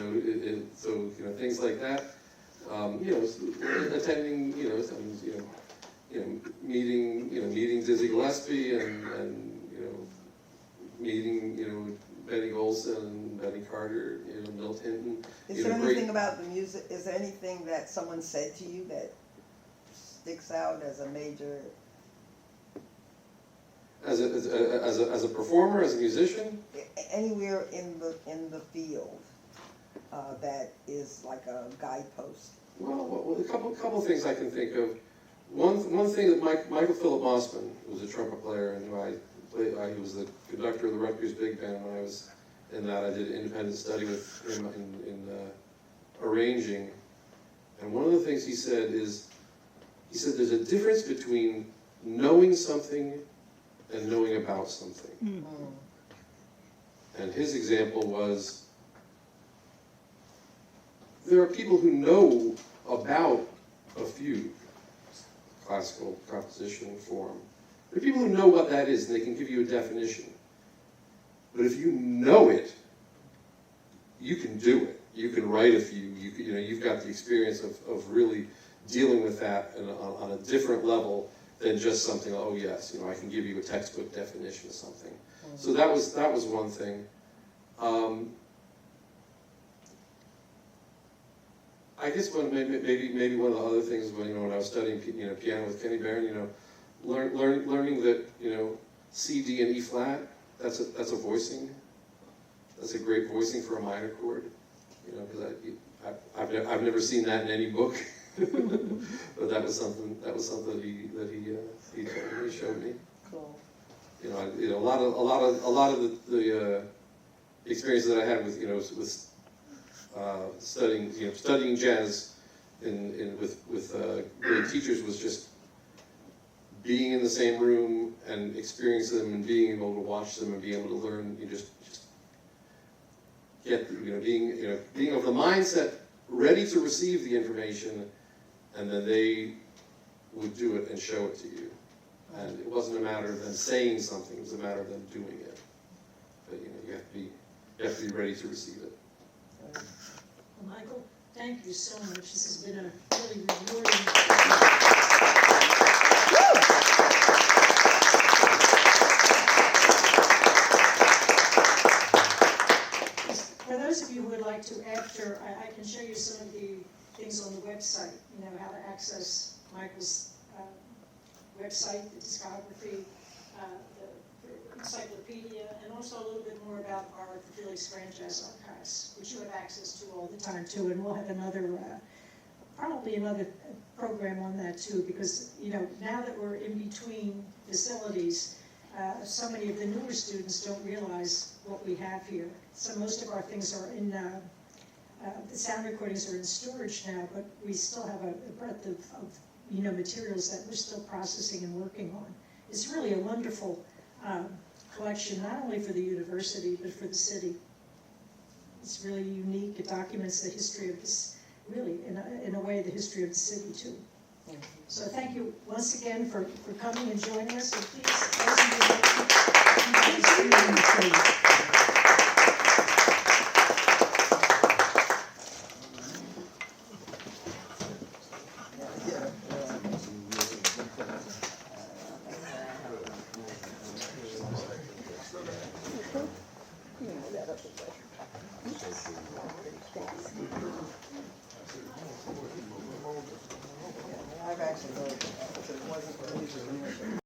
So things like that. Attending, meeting Dizzy Gillespie and meeting, Benny Golson and Benny Carter, Milt Hinton. Is there anything about the music? Is there anything that someone said to you that sticks out as a major? As a performer, as a musician? Anywhere in the field that is like a guidepost. Well, a couple things I can think of. One thing that Michael Philip Mossman, who was a trumpet player, and he was the conductor of the Rutgers Big Band when I was in that. I did independent study with him in arranging. And one of the things he said there's a difference between knowing something and knowing about something. Mm. And his example was, there are people who know about a fugue, classical composition form. There are people who know what that is, and they can give you a definition. But if you know it, you can do it. You can write a fugue. You've got the experience of really dealing with that on a different level than just something. Oh yes, I can give you a textbook definition of something. So that was one thing. I guess maybe one of the other things when I was studying piano with Kenny Barron, learning that C, D, and E flat, that's a voicing. That's a great voicing for a minor chord. Because I've never seen that in any book, but that was something that he showed me. Cool. A lot of the experiences that I had with studying jazz with great teachers was just being in the same room and experiencing them and being able to watch them and being able to learn. You just get being of the mindset ready to receive the information, and then they would do it and show it to you. And it wasn't a matter of them saying something; it was a matter of them doing it. But you have to be ready to receive it. Well, Michael, thank you so much. This has been a really rewarding. website, you know, how to access Michael's website, the discography, the encyclopedia, and also a little bit more about the Felix Jazz Archives, which you have access to all the time too, and we'll have another, probably another program on that too, because, you know, now that we're in between facilities, so many of the newer students don't realize what we have here. So most of our things are in, the sound recordings are in storage now, but we still have a breadth of you know, materials that we're still processing and working on. It's really a wonderful collection, not only for the university, but for the city. It's really unique. It documents the history of this, really, in a way, the history of the city, too. So thank you once again for coming and joining us. And please, those of you I've actually heard that, so it wasn't